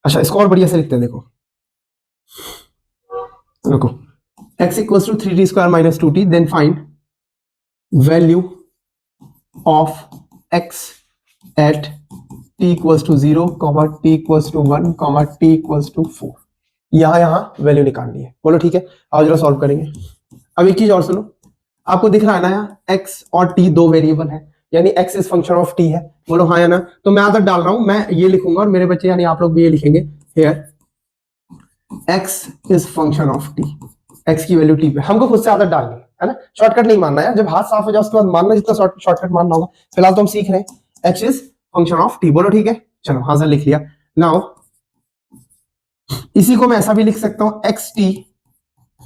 अच्छा इसको और बढ़िया से लिखते हैं, देखो रुको, x equals to 3t square minus 2t, then find value of x at t equals to 0, t equals to 1, t equals to 4। यहां वैल्यू निकालनी है। बोलो ठीक है, आओ जरा सॉल्व करेंगे। अब एक चीज और सुनो, आपको दिख रहा है ना यहाँ x और t दो वेरिएबल है, यानी x is function of t है। बोलो हाँ या ना। तो मैं आदत डाल रहा हूं, मैं ये लिखूंगा और मेरे बच्चे यानी आप लोग भी ये लिखेंगे, here x is function of t, x की वैल्यू t पे। हमको खुद से आदत डालनी है ना, शॉर्टकट नहीं मानना है। जब हाथ साफ हो जाए उसके बाद मानना जितना शॉर्टकट मानना होगा। फिलहाल तो हम सीख रहे हैं x is function of t। बोलो ठीक है, चलो हाँ सर लिख लिया। नाउ इसी को मैं ऐसा भी लिख सकता हूं, x t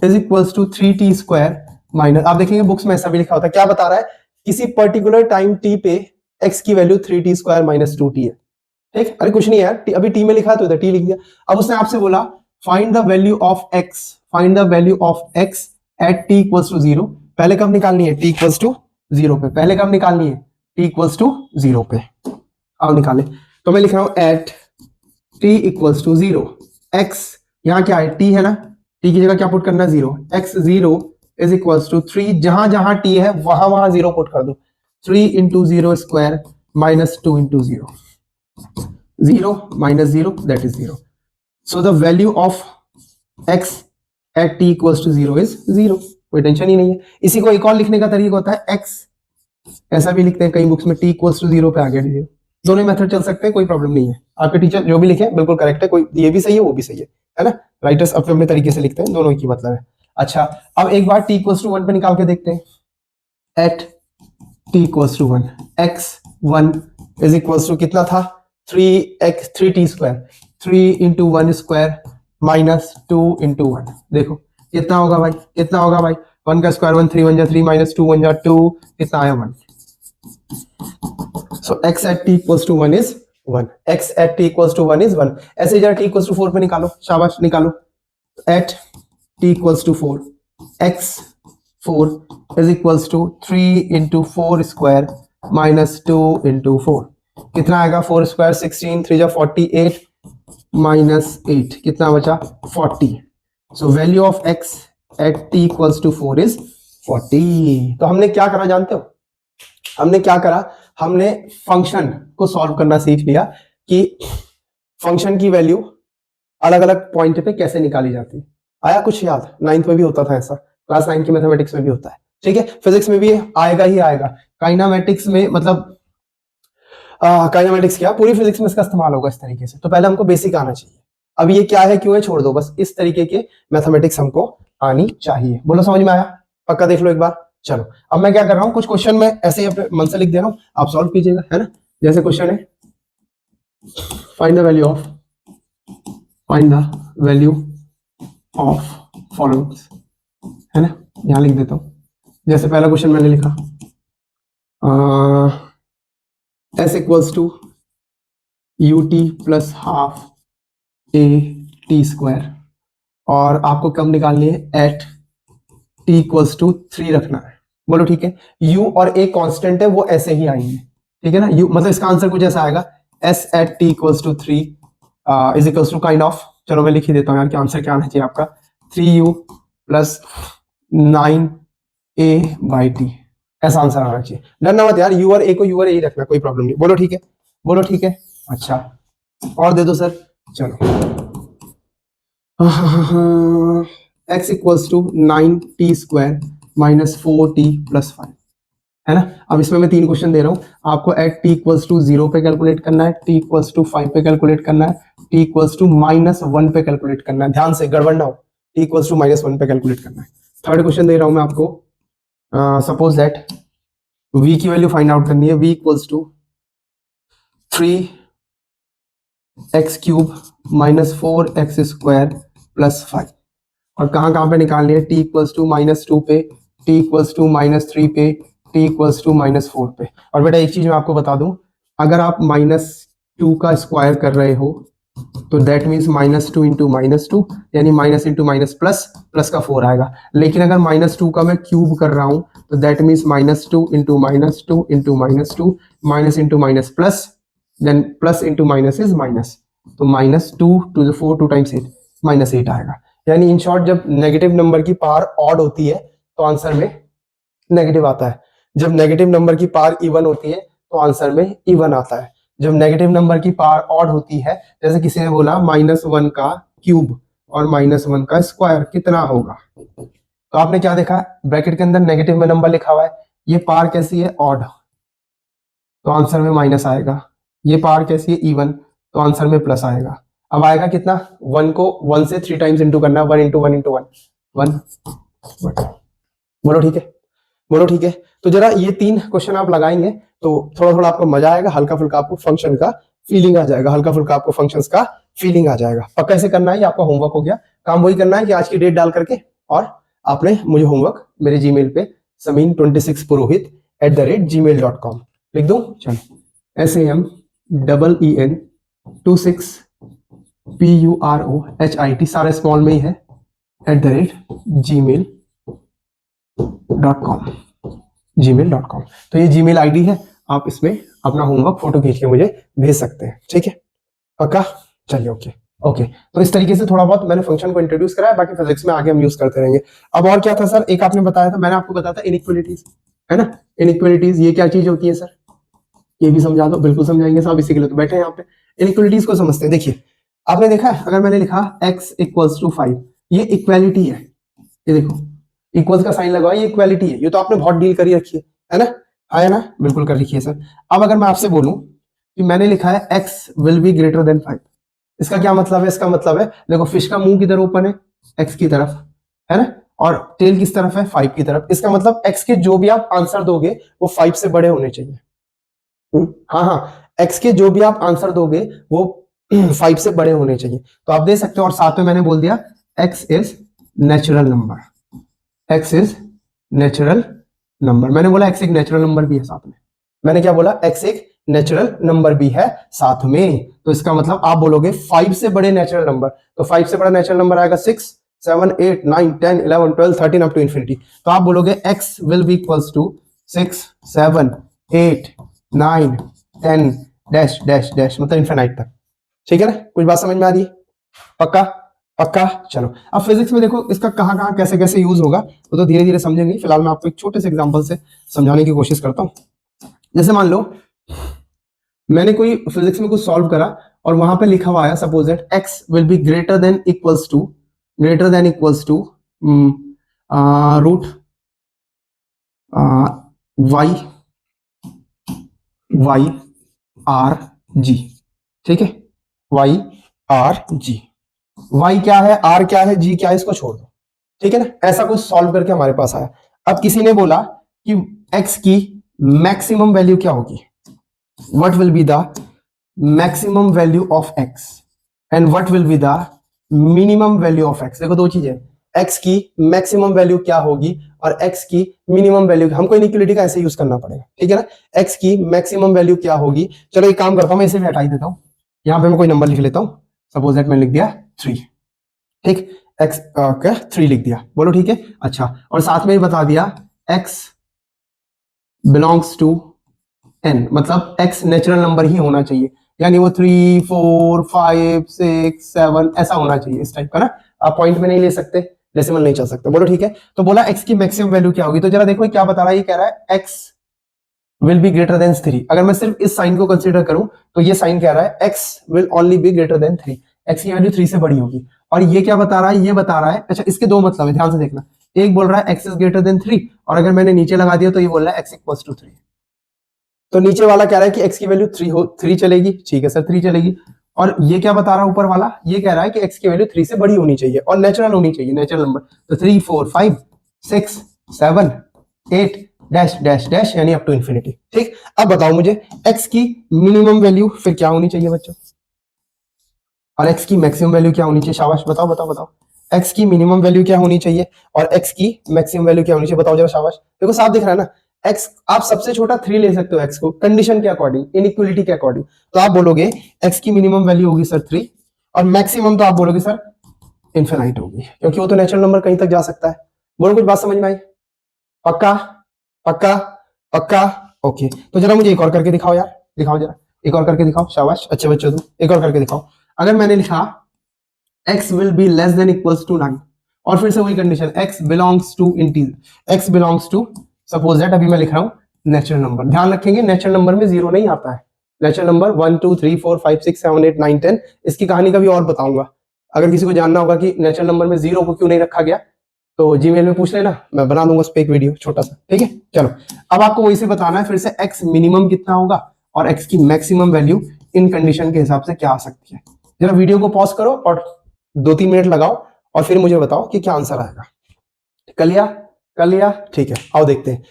is equals to 3t square minus, आप देखेंगे बुक्स में ऐसा भी लिखा होता है। क्या बता रहा है, किसी पर्टिकुलर टाइम t पे x की value 3t square minus 2t है, ठीक। अरे कुछ नहीं यार, अभी t में लिखा है तो इधर t लिख दिया। अब उसने आपसे बोला find the value of x, find the value of x at t equals to 0। पहले कब निकालनी है, t इक्वल्स टू 0 पे। पहले कब निकालनी है, t इक्वल्स टू 0 पे। अब निकाले, तो मैं लिख रहा हूं at t equals to 0, x यहां क्या है, t है ना, t की जगह क्या पुट करना है, 0। x 0 इज इक्वल्स टू 3, जहां जहां t है वहां वहां 0 पुट कर दो। 3 into 0 square minus 2 into 0, 0 minus 0 that is 0। So the value of x at t equals to 0 is 0। कोई टेंशन ही नहीं है। इसी को एक और लिखने का तरीका होता है, x ऐसा भी लिखते हैं कई बुक्स में, t इक्वल्स टू 0 पे आ गया 0। दोनों मेथड चल सकते हैं, कोई प्रॉब्लम नहीं है। आपके टीचर जो भी लिखे बिल्कुल करेक्ट है, कोई ये भी सही है वो भी सही है ना। राइटर्स अपने अपने तरीके से लिखते हैं, दोनों एक ही मतलब है। अच्छा, अब एक बार t इक्वल्स टू 1 पे निकाल के देखते हैं। At t equals to 1, x 1 is equals to कितना था, 3t square, 3 into 1 square minus 2 into 1। देखो कितना होगा भाई, कितना होगा भाई, 1 का स्क्वायर 1, 3 1 जा 3 माइनस 2 1 जा 2, कितना आया 1। So x at t equals to 1 is 1, x at t equals to 1 is 1। ऐसे जरा t equals to 4 पे निकालो, शाबाश निकालो। at t equals to 4, x 4 is equals to 3 into 4 square minus 2 into 4। कितना आएगा, 4 स्क्वायर 16, 3 जा 48 माइनस 8, कितना बचा 40। So value of x at t equals to 4 is 40। तो हमने क्या करा जानते हो, हमने क्या करा, हमने फंक्शन को सॉल्व करना सीख लिया कि फंक्शन की वैल्यू अलग अलग पॉइंट पे कैसे निकाली जाती है। आया कुछ याद, 9th में भी होता था ऐसा, क्लास 9 की मैथमेटिक्स में भी होता है, ठीक है। फिजिक्स में भी आएगा ही आएगा, काइनामेटिक्स में मतलब काइनामेटिक्स क्या पूरी फिजिक्स में इसका इस्तेमाल होगा इस तरीके से। तो पहले हमको बेसिक आना चाहिए। अब ये क्या है क्यों है छोड़ दो, बस इस तरीके के मैथमेटिक्स हमको आनी चाहिए। बोलो समझ में आया, पक्का देख लो एक बार। चलो अब मैं क्या कर रहा हूं, कुछ क्वेश्चन में ऐसे ही अपने मन से लिख दे रहा हूं, आप सॉल्व कीजिएगा, है ना। जैसे क्वेश्चन है, find the value of, find the value of following, है ना। यहां लिख देता हूं, जैसे पहला क्वेश्चन मैंने लिखा s equals to ut plus half a t square, और आपको कब निकालनी है, एट t इक्वल्स टू 3 रखना है, बोलो ठीक है। u और a कांस्टेंट है, वो ऐसे ही आएंगे, ठीक है ना। u मतलब इसका आंसर कुछ ऐसा आएगा, s at t equals to 3 is equals to kind of, चलो मैं लिख ही देता हूँ यार कि आंसर क्या आना चाहिए आपका, 3u plus 9a by T, ऐसा आंसर आना चाहिए। डरना मत यार, u और a को u और a ही रखना, कोई प्रॉब्लम नहीं। बोलो ठीक है, बोलो ठीक है। अच्छा और दे दो सर, चलो x equals to 9t square minus 4t plus 5, है ना। अब इसमें मैं 3 क्वेश्चन दे रहा हूं आपको, एट t इक्वल्स टू 0 पे कैलकुलेट करना है, t इक्वल्स टू 5 पे कैलकुलेट करना है, t इक्वल्स टू -1 पे कैलकुलेट करना है। ध्यान से गड़बड़ ना हो, t इक्वल्स टू -1 पे कैलकुलेट करना है। थर्ड क्वेश्चन दे रहा हूं मैं आपको, सपोज दैट v की वैल्यू फाइंड आउट करनी है, v equals to 3x cube minus 4x square plus 5, और कहां पे निकालनी है, t इक्वल्स टू -2 पे, t इक्वल्स टू -3 पे, t इक्वल्स टू -4 पे। और बेटा एक चीज मैं आपको बता दूं, अगर आप -2 का स्क्वायर कर रहे हो तो दैट मीन्स -2 इंटू -2 यानी minus into minus plus, plus का 4 आएगा। लेकिन अगर -2 का मैं क्यूब कर रहा हूं तो that means -2 into -2 into -2 minus into minus plus, then plus into minus is minus, तो -2 टू द 4 2 टाइम्स 8 -8 आएगा। यानी इन शॉर्ट जब नेगेटिव नंबर की पावर ऑड होती है तो आंसर में नेगेटिव आता है, जब नेगेटिव नंबर की पावर इवन होती है तो आंसर में इवन आता है। जब नेगेटिव नंबर की पावर ऑड होती है, जैसे किसी ने बोला -1 का क्यूब और -1 का स्क्वायर कितना होगा, तो आपने क्या देखा, ब्रैकेट के अंदर नेगेटिव में नंबर लिखा हुआ है, ये पावर कैसी है, ऑड, तो आंसर में माइनस आएगा। ये पावर कैसी है, इवन, तो आंसर में प्लस आएगा। अब आएगा कितना, 1 को 1 से 3 टाइम्स इंटू करना है, 1 इंटू 1 इंटू 1 1। बोलो ठीक है, बोलो ठीक है। तो जरा ये 3 क्वेश्चन आप लगाएंगे तो थोड़ा थोड़ा आपको मजा आएगा, हल्का फुल्का आपको फंक्शन का फीलिंग आ जाएगा, हल्का फुल्का आपको फंक्शंस का फीलिंग आ जाएगा। पक्का ऐसे करना है, ये आपका होमवर्क हो गया। काम वही करना है कि आज की डेट डाल करके, और आपने मुझे होमवर्क मेरे जीमेल पे samin26purohit@gmail.com लिख दूं, चलो SAM26purohit सारा स्मॉल में ही है @gmail.com। तो ये जीमेल आईडी है, आप इसमें अपना होमवर्क फोटो खींच के मुझे भेज सकते हैं, ठीक है, पक्का। चलिए ओके ओके। तो इस तरीके से थोड़ा बहुत मैंने फंक्शन को इंट्रोड्यूस कराया, बाकी फिजिक्स में आगे हम यूज करते रहेंगे। अब और क्या था सर, एक आपने बताया था, मैंने आपको बताया था इनइक्वालिटीज, है ना। इनइक्वालिटीज ये क्या चीज होती है सर, ये भी समझा दो, बिल्कुल समझाएंगे साहब, इसी के लिए तो बैठे हैं यहाँ पे। इनइक्वालिटीज को समझते हैं। देखिए आपने देखा है, अगर मैंने लिखा x इक्वल्स टू 5, ये इक्वालिटी है, ये देखो इक्वल्स का साइन लगा, ये इक्वालिटी है, ये तो आपने बहुत डील करी रखी है ना, है ना, बिल्कुल कर रखी है सर। अब अगर मैं आपसे बोलूं कि मैंने लिखा है x will be greater then 5, इसका क्या मतलब है, इसका मतलब है देखो फिश का मुंह किधर ओपन है, x की तरफ, है ना, और टेल किस तरफ है, 5 की तरफ। इसका मतलब x के जो भी आप आंसर दोगे वो 5 से बड़े होने चाहिए। हाँ हाँ, x के जो भी आप आंसर दोगे वो 5 से बड़े होने चाहिए, तो आप दे सकते हो। और साथ में मैंने बोल दिया x is natural number, x is natural number. मैंने बोला x एक नेचुरल नंबर भी है साथ में, मैंने क्या बोला, x एक नेचुरल नंबर भी है साथ में, तो इसका मतलब आप बोलोगे 5 से बड़े नेचुरल नंबर, तो 5 से बड़ा नेचुरल नंबर आएगा 6 7 8 9 10 11 12 13 अप टू इंफिनिटी, तो आप बोलोगे x will be equals to 6 7 8 9 10 dash dash dash, मतलब इनफिनाइट तक, ठीक है ना। कुछ बात समझ में आ रही है, पक्का पक्का। चलो अब फिजिक्स में देखो इसका कहां कहां कैसे कैसे यूज होगा वो तो धीरे धीरे समझेंगे, फिलहाल मैं आपको एक छोटे से एग्जांपल से समझाने की कोशिश करता हूं। जैसे मान लो मैंने कोई फिजिक्स में कुछ सॉल्व करा और वहां पे लिखा हुआ है, suppose that x will be greater than equals to root y r g, ठीक है, y r g, y क्या है, r क्या है, g क्या है, इसको छोड़ दो, ठीक है ना। ऐसा कुछ सॉल्व करके हमारे पास आया। अब किसी ने बोला कि x की मैक्सिमम वैल्यू क्या होगी, what will be the maximum value of x and what will be the minimum value of x। देखो दो चीजें, x की मैक्सिमम वैल्यू क्या होगी और x की मिनिमम वैल्यू, हमको इनइक्वालिटी का ऐसे यूज करना पड़ेगा, ठीक है ना। x की मैक्सिमम वैल्यू क्या होगी, चलो एक काम करता हूं, मैं इसे भी हटा ही देता हूं, यहां पे मैं कोई नंबर लिख लेता हूं, सपोज दैट मैं लिख दिया 3, ठीक, x क्या 3 लिख दिया, बोलो ठीक है। अच्छा और साथ में ही बता दिया x बिलोंग्स टू n, मतलब x नेचुरल नंबर ही होना चाहिए, यानी वो 3 4 5 6 7 ऐसा होना चाहिए, इस टाइप का ना। आप पॉइंट में नहीं ले सकते, डेसिमल नहीं चल सकते। बोलो ठीक है। तो बोला x की मैक्सिमम वैल्यू क्या होगी, तो जरा देखो क्या बता रहा है, ये कह रहा है x will be greater then 3। अगर मैं सिर्फ इस साइन को कंसीडर करूं तो ये साइन कह रहा है x will only B greater then 3, x की वैल्यू 3 से बड़ी होगी। और ये क्या बता रहा है, ये बता रहा है, अच्छा इसके दो मतलब है, ध्यान से देखना। एक बोल रहा है x इज ग्रेटर देन 3, और अगर मैंने नीचे लगा दिया तो ये बोल रहा है x इक्वल्स टू 3। तो नीचे वाला कह रहा है कि x की वैल्यू 3 चलेगी, ठीक है सर 3 चलेगी। और ये क्या बता रहा है ऊपर वाला, ये कह रहा है कि x की वैल्यू 3 से बड़ी होनी चाहिए और नेचुरल होनी चाहिए, नेचुरल नंबर। तो 3 4 5 6 7 8 डैश डैश डैश, यानी अप टू इंफिनिटी। ठीक, अब बताओ मुझे x की मिनिमम वैल्यू फिर क्या होनी चाहिए बच्चों, और x की मैक्सिमम वैल्यू क्या होनी चाहिए। शाबाश, बताओ बताओ बताओ, x की मिनिमम वैल्यू क्या होनी चाहिए और x की मैक्सिमम वैल्यू क्या होनी चाहिए, बताओ जरा। शाबाश, देखो साफ दिख रहा है ना। x आप सबसे छोटा 3 ले सकते हो x को, कंडीशन के अकॉर्डिंग, इनइक्वालिटी के अकॉर्डिंग। तो आप बोलोगे x की मिनिमम वैल्यू होगी सर 3, और मैक्सिमम तो आप बोलोगे सर इनफिनाइट होगी, क्योंकि वो तो नेचुरल नंबर कहीं तक जा सकता है। बोलो कुछ बात समझ में आई? पक्का पक्का पक्का, ओके। तो जरा मुझे एक और करके दिखाओ यार, दिखाओ जरा, एक और करके दिखाओ। शाबाश, अच्छे बच्चों तुम, एक और करके दिखाओ। अगर मैंने लिखा x will be less than equals to 9, और फिर से वही condition x belongs to integer, x belongs to, suppose that अभी मैं लिख रहा हूं नेचुरल नंबर। ध्यान रखेंगे नेचुरल नंबर में जीरो नहीं आता है, नेचुरल नंबर 1 2 3 4 5 6 7 8 9 10। इसकी कहानी कभी और बताऊंगा, अगर किसी को जानना होगा कि नेचुरल नंबर में जीरो को क्यों नहीं रखा गया तो जीमेल में पूछ लेना, मैं बना दूंगा उस पर एक वीडियो छोटा सा, ठीक है। चलो, अब आपको वही से बताना है फिर से x मिनिमम कितना होगा और x की मैक्सिमम वैल्यू इन कंडीशन के हिसाब से क्या आ सकती है। जरा वीडियो को पॉज करो और 2-3 मिनट लगाओ और फिर मुझे बताओ कि क्या आंसर आएगा। कर लिया, ठीक है। आओ देखते हैं।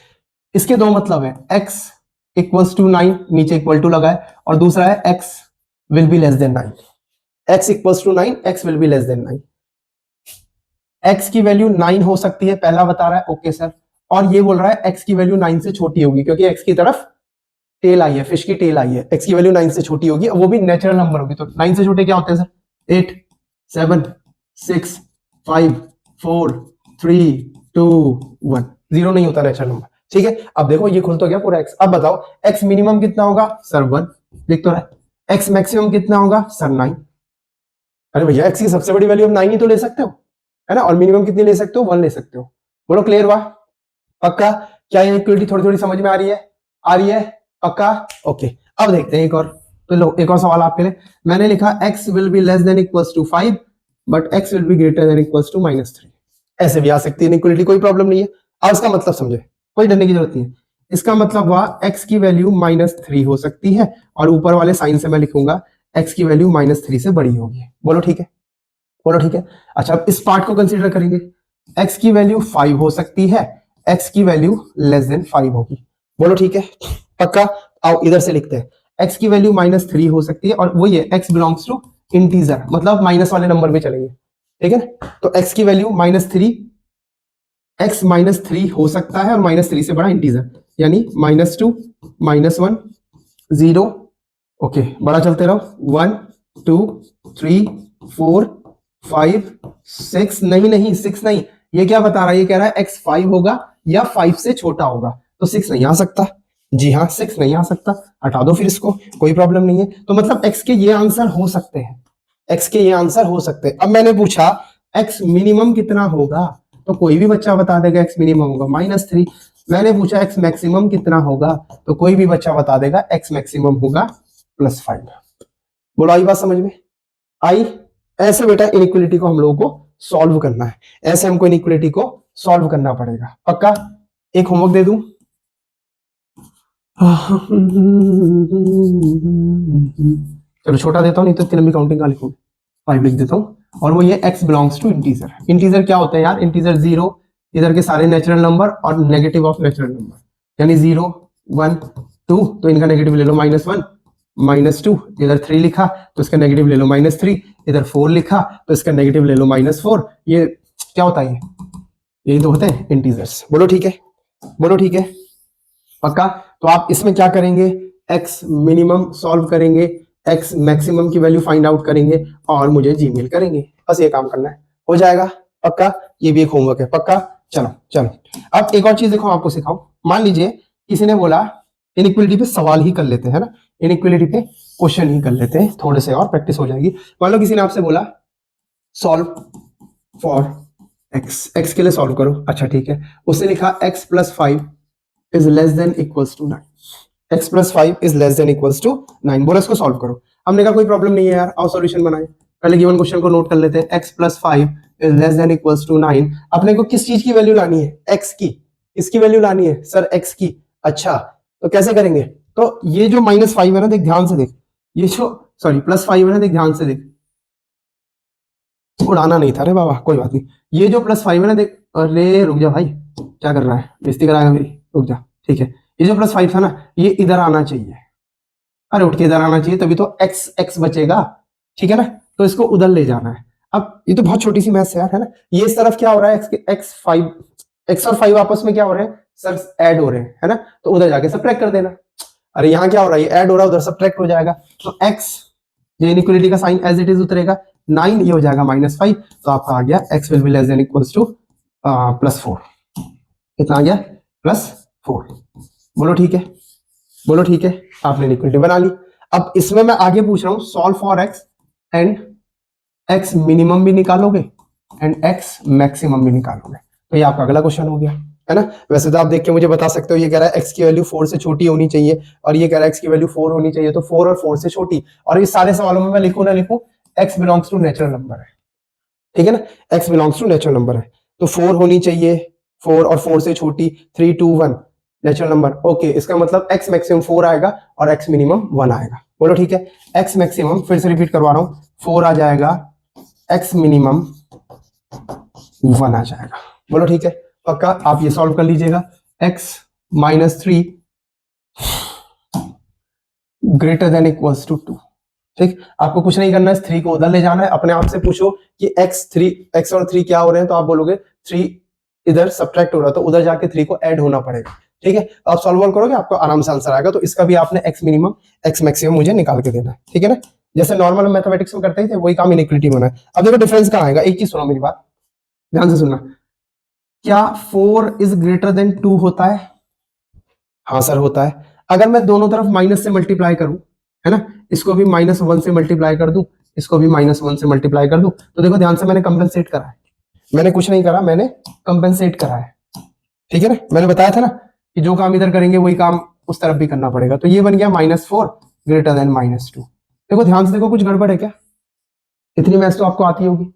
इसके दो मतलब है, x इक्वल्स टू 9, नीचे इक्वल टू लगा है, और दूसरा है x will be less than 9। x equals to 9, x will be less than 9। x की वैल्यू 9 हो सकती है, पहला बता रहा है, ओके सर। और ये बोल रहा है x की वैल्यू 9 से छोटी होगी, क्योंकि x की तरफ टेल आई है, फिश की टेल आई है, x की वैल्यू 9 से छोटी होगी, वो भी नेचुरल नंबर होगी। तो 9 से छोटे क्या होते हैं सर? 8 7 6 5 4 3 2 1, जीरो नहीं होता नेचुरल नंबर, ठीक है। अब देखो ये खुल तो गया पूरा x। अब बताओ x मिनिमम कितना होगा सर? 1, लिख तो रहा है। x मैक्सिमम कितना होगा सर? 9। अरे भैया x की सबसे बड़ी वैल्यू आप 9 ही तो ले सकते हो, है ना, और मिनिमम कितनी ले सकते हो? 1 ले सकते हो। बोलो क्लियर हुआ? पक्का? क्या इनइक्वालिटी थोड़ी थोड़ी समझ में आ रही है? आ रही है? पक्का? ओके। अब देखते हैं एक और। तो लो एक और सवाल आपके लिए। मैंने लिखा x will be less than equals to 5 but x will be greater than equals to -3। ऐसे भी आ सकती है इनइक्वालिटी, कोई प्रॉब्लम नहीं है। अब इसका मतलब समझे, कोई डरने की जरूरत नहीं है। इसका मतलब हुआ x की वैल्यू -3 हो सकती है, और ऊपर वाले साइन से मैं लिखूंगा x की वैल्यू -3 से बड़ी होगी। बोलो ठीक है? बोलो ठीक है। अच्छा, अब इस पार्ट को कंसीडर करेंगे। x की वैल्यू 5 हो सकती है, x की वैल्यू लेस देन 5 होगी। बोलो ठीक है? पक्का? आओ इधर से लिखते हैं। x की वैल्यू -3 हो सकती है, और वो ये x बिलोंग्स टू इंटीजर, मतलब माइनस वाले नंबर में चलेंगे, ठीक है। तो x की वैल्यू -3, x -3 हो सकता है, और -3 से बड़ा इंटीजर, यानी -2 -1 0। ओके, बड़ा चलते रहो। 1 2 3 4 5 6, नहीं 6 नहीं, ये क्या बता रहा है? ये कह रहा है x 5 होगा या 5 से छोटा होगा, तो 6 नहीं आ सकता। जी हाँ, 6 नहीं आ सकता, हटा दो फिर इसको, कोई प्रॉब्लम नहीं है। तो मतलब x के ये आंसर हो सकते हैं, x के ये आंसर हो सकते हैं। अब मैंने पूछा x मिनिमम कितना होगा, तो कोई भी बच्चा बता देगा x मिनिमम होगा -3। मैंने पूछा x मैक्सिमम कितना होगा, तो कोई भी बच्चा बता देगा x मैक्सिमम होगा +5। बोलो आई बात समझ में? आई? ऐसे बेटा इनइक्वालिटी को हम लोगों को सॉल्व करना है, ऐसे हमको इनइक्वालिटी को सॉल्व करना पड़ेगा। पक्का? एक होमवर्क दे दूं? चलो छोटा देता हूं, नहीं तो इतनी लंबी काउंटिंग का लिखूं। 5 लिख देता हूं, और वो ये x belongs to integer. Integer क्या होता है यार? इंटीजर 0, इधर के सारे नेचुरल नंबर और नेगेटिव ऑफ नेचुरल नंबर, यानी 0 1 2, तो इनका नेगेटिव ले लो -1 -2, इधर 3 लिखा तो इसका नेगेटिव ले लो -3, इधर 4 लिखा तो इसका नेगेटिव ले लो -4। ये क्या होता है? यही तो होते हैं इंटीजर्स। बोलो ठीक है? बोलो ठीक है? पक्का? तो आप इसमें क्या करेंगे? x मिनिमम सॉल्व करेंगे, x मैक्सिमम की वैल्यू फाइंड आउट करेंगे, और मुझे जीमेल करेंगे। बस ये काम करना है, हो जाएगा। पक्का? ये भी एक होमवर्क है। पक्का? चलो चलो। अब एक और चीज देखो, आपको सिखाओ। मान लीजिए किसी ने बोला इनइक्वलिटी पे सवाल ही कर लेते हैं ना, इनइक्वलिटी पे क्वेश्चन ही कर लेते हैं, थोड़े से और प्रैक्टिस हो जाएगी। मान लो किसी ने आपसे बोला सॉल्व फॉर एक्स, एक्स के लिए सॉल्व करो, अच्छा ठीक है, उसने लिखा x plus 5 is less than equals to 9, x plus 5 is less than equals to 9, बोला इसको सॉल्व करो। हमने कहा कोई प्रॉब्लम नहीं है यार, आओ सॉल्यूशन बनाए। पहले गिवन क्वेश्चन को नोट कर लेते हैं, x plus 5 is less than equals to 9। अपने को किस चीज की वैल्यू लानी है, एक्स की, इसकी वैल्यू लानी है सर, एक्स की। अच्छा तो कैसे करेंगे, तो ये जो -5 है ना, देख ध्यान से देख, ये जो सॉरी +5 है ना, देख ध्यान से देख, उड़ाना नहीं था रे बाबा, कोई बात नहीं। ये जो +5 है ना, देख, अरे रुक जा भाई, क्या कर रहा है, बेइज्जती कराएगा मेरी, रुक जा, ठीक है। ये जो +5 था ना, ये इधर आना चाहिए, अरे उठ के इधर आना चाहिए, तभी तो एक्स एक्स बचेगा, ठीक है ना, तो इसको उधर ले जाना है। अब ये तो बहुत छोटी सी मैथ्स है यार, है ना। ये इस तरफ क्या हो रहा है, एक्स और 5 आपस में क्या हो रहे हैं सर, ऐड हो रहे हैं, है ना, तो उधर जाके सब्ट्रैक्ट कर देना। अरे यहाँ क्या हो रहा है, ऐड हो रहा है, उधर सब्ट्रैक्ट हो जाएगा, तो एक्स, ये इनइक्वालिटी का साइन एज इट इज उतरेगा, 9 ये हो जाएगा -5, तो आपका आ गया x will be less than equals to +4, कितना आ गया +4। बोलो ठीक है, बोलो ठीक है, आपने इनइक्वालिटी बना ली। अब इसमें मैं आगे पूछ रहा हूं, solve for x and x minimum भी निकालोगे एंड एक्स मैक्सिमम भी निकालोगे, तो ये आपका अगला क्वेश्चन हो गया, है ना। वैसे तो आप देख के मुझे बता सकते हो, ये कह रहा है एक्स की वैल्यू 4 से छोटी होनी चाहिए, और ये कह रहा है एक्स की वैल्यू 4 होनी चाहिए, तो 4 और 4 से छोटी, और इस सारे सवालों में मैं लिखूं ना लिखूं, x belongs to natural number है, ठीक है ना, x belongs to natural number है, तो 4 होनी चाहिए, 4 और 4 से छोटी, 3 2 1 नेचुरल नंबर, ओके, इसका मतलब एक्स मैक्सिमम 4 आएगा और एक्स मिनिमम 1 आएगा। बोलो ठीक है, एक्स मैक्सिमम, फिर से रिपीट करवा रहा हूं, 4 आ जाएगा, एक्स मिनिमम 1 आ जाएगा। बोलो ठीक है, पक्का। आप ये सॉल्व कर लीजिएगा, x -3 greater than equals to 2, ठीक। आपको कुछ नहीं करना है, 3 को उधर ले जाना है, अपने आप से पूछो कि x और 3 क्या हो रहे हैं, तो आप बोलोगे 3 इधर सब्ट्रैक्ट हो रहा है, तो उधर जाके 3 को ऐड होना पड़ेगा, ठीक है। आप सॉल्व करोगे, आपको आराम से आंसर आएगा। तो इसका भी आपने x मिनिमम x मैक्सिमम मुझे निकाल के देना है, ठीक है ना, जैसे नॉर्मल मैथमेटिक्स में करते थे वही काम इनइक्वालिटी में होना है। अब देखो डिफरेंस कहाँ आएगा, एक चीज सुनो मेरी बात, ध्यान से सुनना, क्या 4 इज ग्रेटर देन 2 होता है, हाँ सर होता है। अगर मैं दोनों तरफ माइनस से मल्टीप्लाई करूं, है ना, इसको भी -1 से मल्टीप्लाई कर दूं, इसको भी -1 से मल्टीप्लाई कर दूं, तो देखो ध्यान से, मैंने कंपेंसेट करा है, मैंने कुछ नहीं करा, मैंने कंपेंसेट करा है, ठीक है ना। मैंने बताया था ना कि जो काम इधर करेंगे वही काम उस तरफ भी करना पड़ेगा, तो ये बन गया -4 ग्रेटर देन -2। देखो ध्यान से देखो, कुछ गड़बड़ है क्या, इतनी मैथ्स तो आपको आती होगी,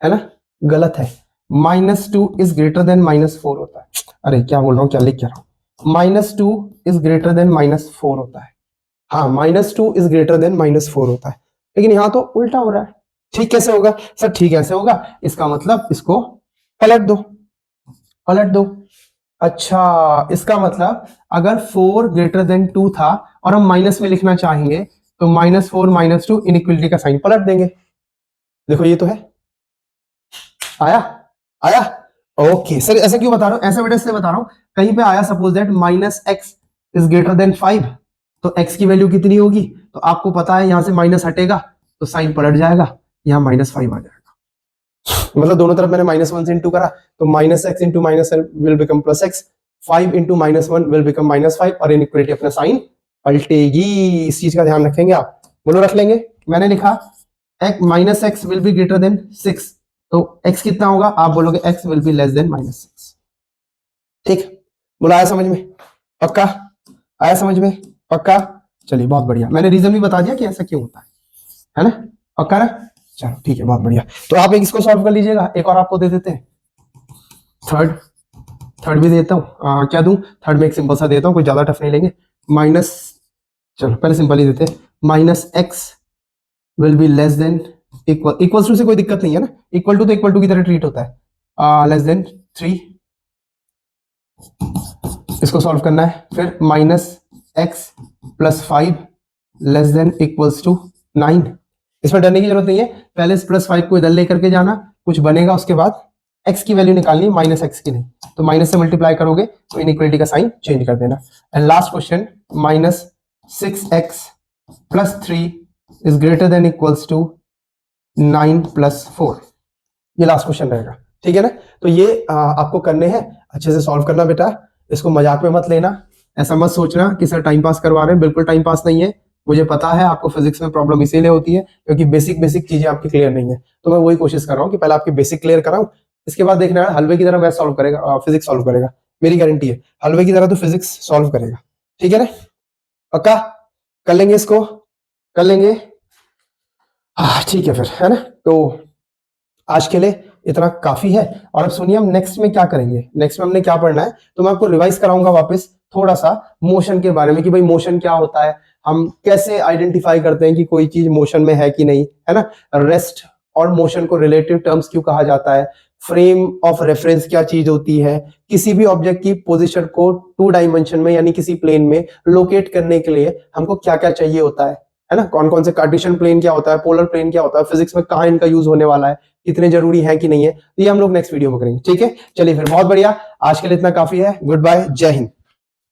है ना, गलत है। -2 इज ग्रेटर देन -4 होता है, अरे क्या बोल रहा हूँ, क्या लिख क्या रहा हूँ, -2 इज ग्रेटर देन -4 होता है, हाँ -2 इज ग्रेटर देन -4 होता है, लेकिन यहाँ तो उल्टा हो रहा है। ठीक कैसे होगा सर, ठीक ऐसे होगा, इसका मतलब इसको पलट दो, पलट दो। अच्छा, इसका मतलब अगर 4 ग्रेटर देन 2 था और हम माइनस में लिखना चाहेंगे, तो -4 -2 इनइक्वालिटी का साइन पलट देंगे। देखो ये तो है, आया आया, ओके सर, ऐसा क्यों बता रहा हूं, ऐसा बेटा इसलिए बता रहा हूं, कहीं पे आया suppose that -x is greater then 5, तो x की वैल्यू कितनी होगी, तो आपको पता है यहां से माइनस हटेगा तो साइन पलट जाएगा, यहां -5 आ जाएगा, मतलब दोनों तरफ मैंने -1 से इंटू करा, तो -x into -1 will become +x, 5 into -1 will become -5, और इनइक्वालिटी अपना साइन पलटेगी। इस चीज का ध्यान रखेंगे आप, बोलो रख लेंगे। मैंने लिखा -x will be greater then 6, तो x कितना होगा, आप बोलोगे x will be less then -6, ठीक। बोला आया समझ में, पक्का आया समझ में, पक्का। चलिए बहुत बढ़िया, मैंने रीजन भी बता दिया कि ऐसा क्यों होता है ना, पक्का ना, चलो ठीक है, बहुत बढ़िया। तो आप एक इसको सॉल्व कर लीजिएगा, एक और आपको दे देते हैं, थर्ड भी देता हूँ, क्या दूं, थर्ड में एक सिंपल सा देता हूँ, कोई ज्यादा टफ नहीं लेंगे, चलो पहले सिंपल ही देते हैं, -x will be less than equals to से कोई दिक्कत नहीं है ना, इक्वल टू तो इक्वल टू की तरह ट्रीट होता है, लेस देन 3, इसको सॉल्व करना है। फिर -x + 5 less than equals to 9, इसमें डरने की जरूरत नहीं है, पहले इस +5 को इधर लेकर के जाना, कुछ बनेगा, उसके बाद x की वैल्यू निकालनी है, -x की नहीं, तो माइनस से मल्टीप्लाई करोगे तो इनइक्वालिटी का साइन चेंज कर देना। And last question, -6x + 3 is greater than equals to 9 + 4, ये लास्ट क्वेश्चन रहेगा, ठीक है ना। तो ये आपको करने हैं, अच्छे से सॉल्व करना बेटा, इसको मजाक में मत लेना, ऐसा मत सोचना कि सर टाइम पास करवा रहे हैं, बिल्कुल टाइम पास नहीं है। मुझे पता है आपको फिजिक्स में प्रॉब्लम इसीलिए होती है क्योंकि बेसिक बेसिक चीजें आपकी क्लियर नहीं है। तो मैं वही कोशिश कर रहा हूँ कि पहले आपकी बेसिक क्लियर कराऊं, इसके बाद देखना है हलवे की तरह मैथ सॉल्व करेगा, फिजिक्स सॉल्व करेगा, मेरी गारंटी है हलवे की तरह तो फिजिक्स सॉल्व करेगा। ठीक है ना, पक्का कर लेंगे इसको, कर लेंगे। ठीक है फिर, है ना। तो आज के लिए इतना काफी है। और अब सुनिए हम नेक्स्ट में क्या करेंगे, नेक्स्ट में हमने क्या पढ़ना है, तो मैं आपको रिवाइज कराऊंगा वापस थोड़ा सा मोशन के बारे में कि भाई मोशन क्या होता है, हम कैसे आइडेंटिफाई करते हैं कि कोई चीज मोशन में है कि नहीं, है ना। रेस्ट और मोशन को रिलेटिव टर्म्स क्यों कहा जाता है, फ्रेम ऑफ रेफरेंस क्या चीज होती है, किसी भी ऑब्जेक्ट की पोजीशन को 2 डायमेंशन में यानी किसी प्लेन में लोकेट करने के लिए हमको क्या क्या चाहिए होता है ना। कौन कौन से कार्टेशियन प्लेन क्या होता है, पोलर प्लेन क्या होता है, फिजिक्स में कहाँ इनका यूज होने वाला है, कितने जरूरी है कि नहीं है, तो ये हम लोग नेक्स्ट वीडियो में करेंगे। ठीक है, चलिए फिर, बहुत बढ़िया, आज के लिए इतना काफी है। गुड बाय, जय हिंद।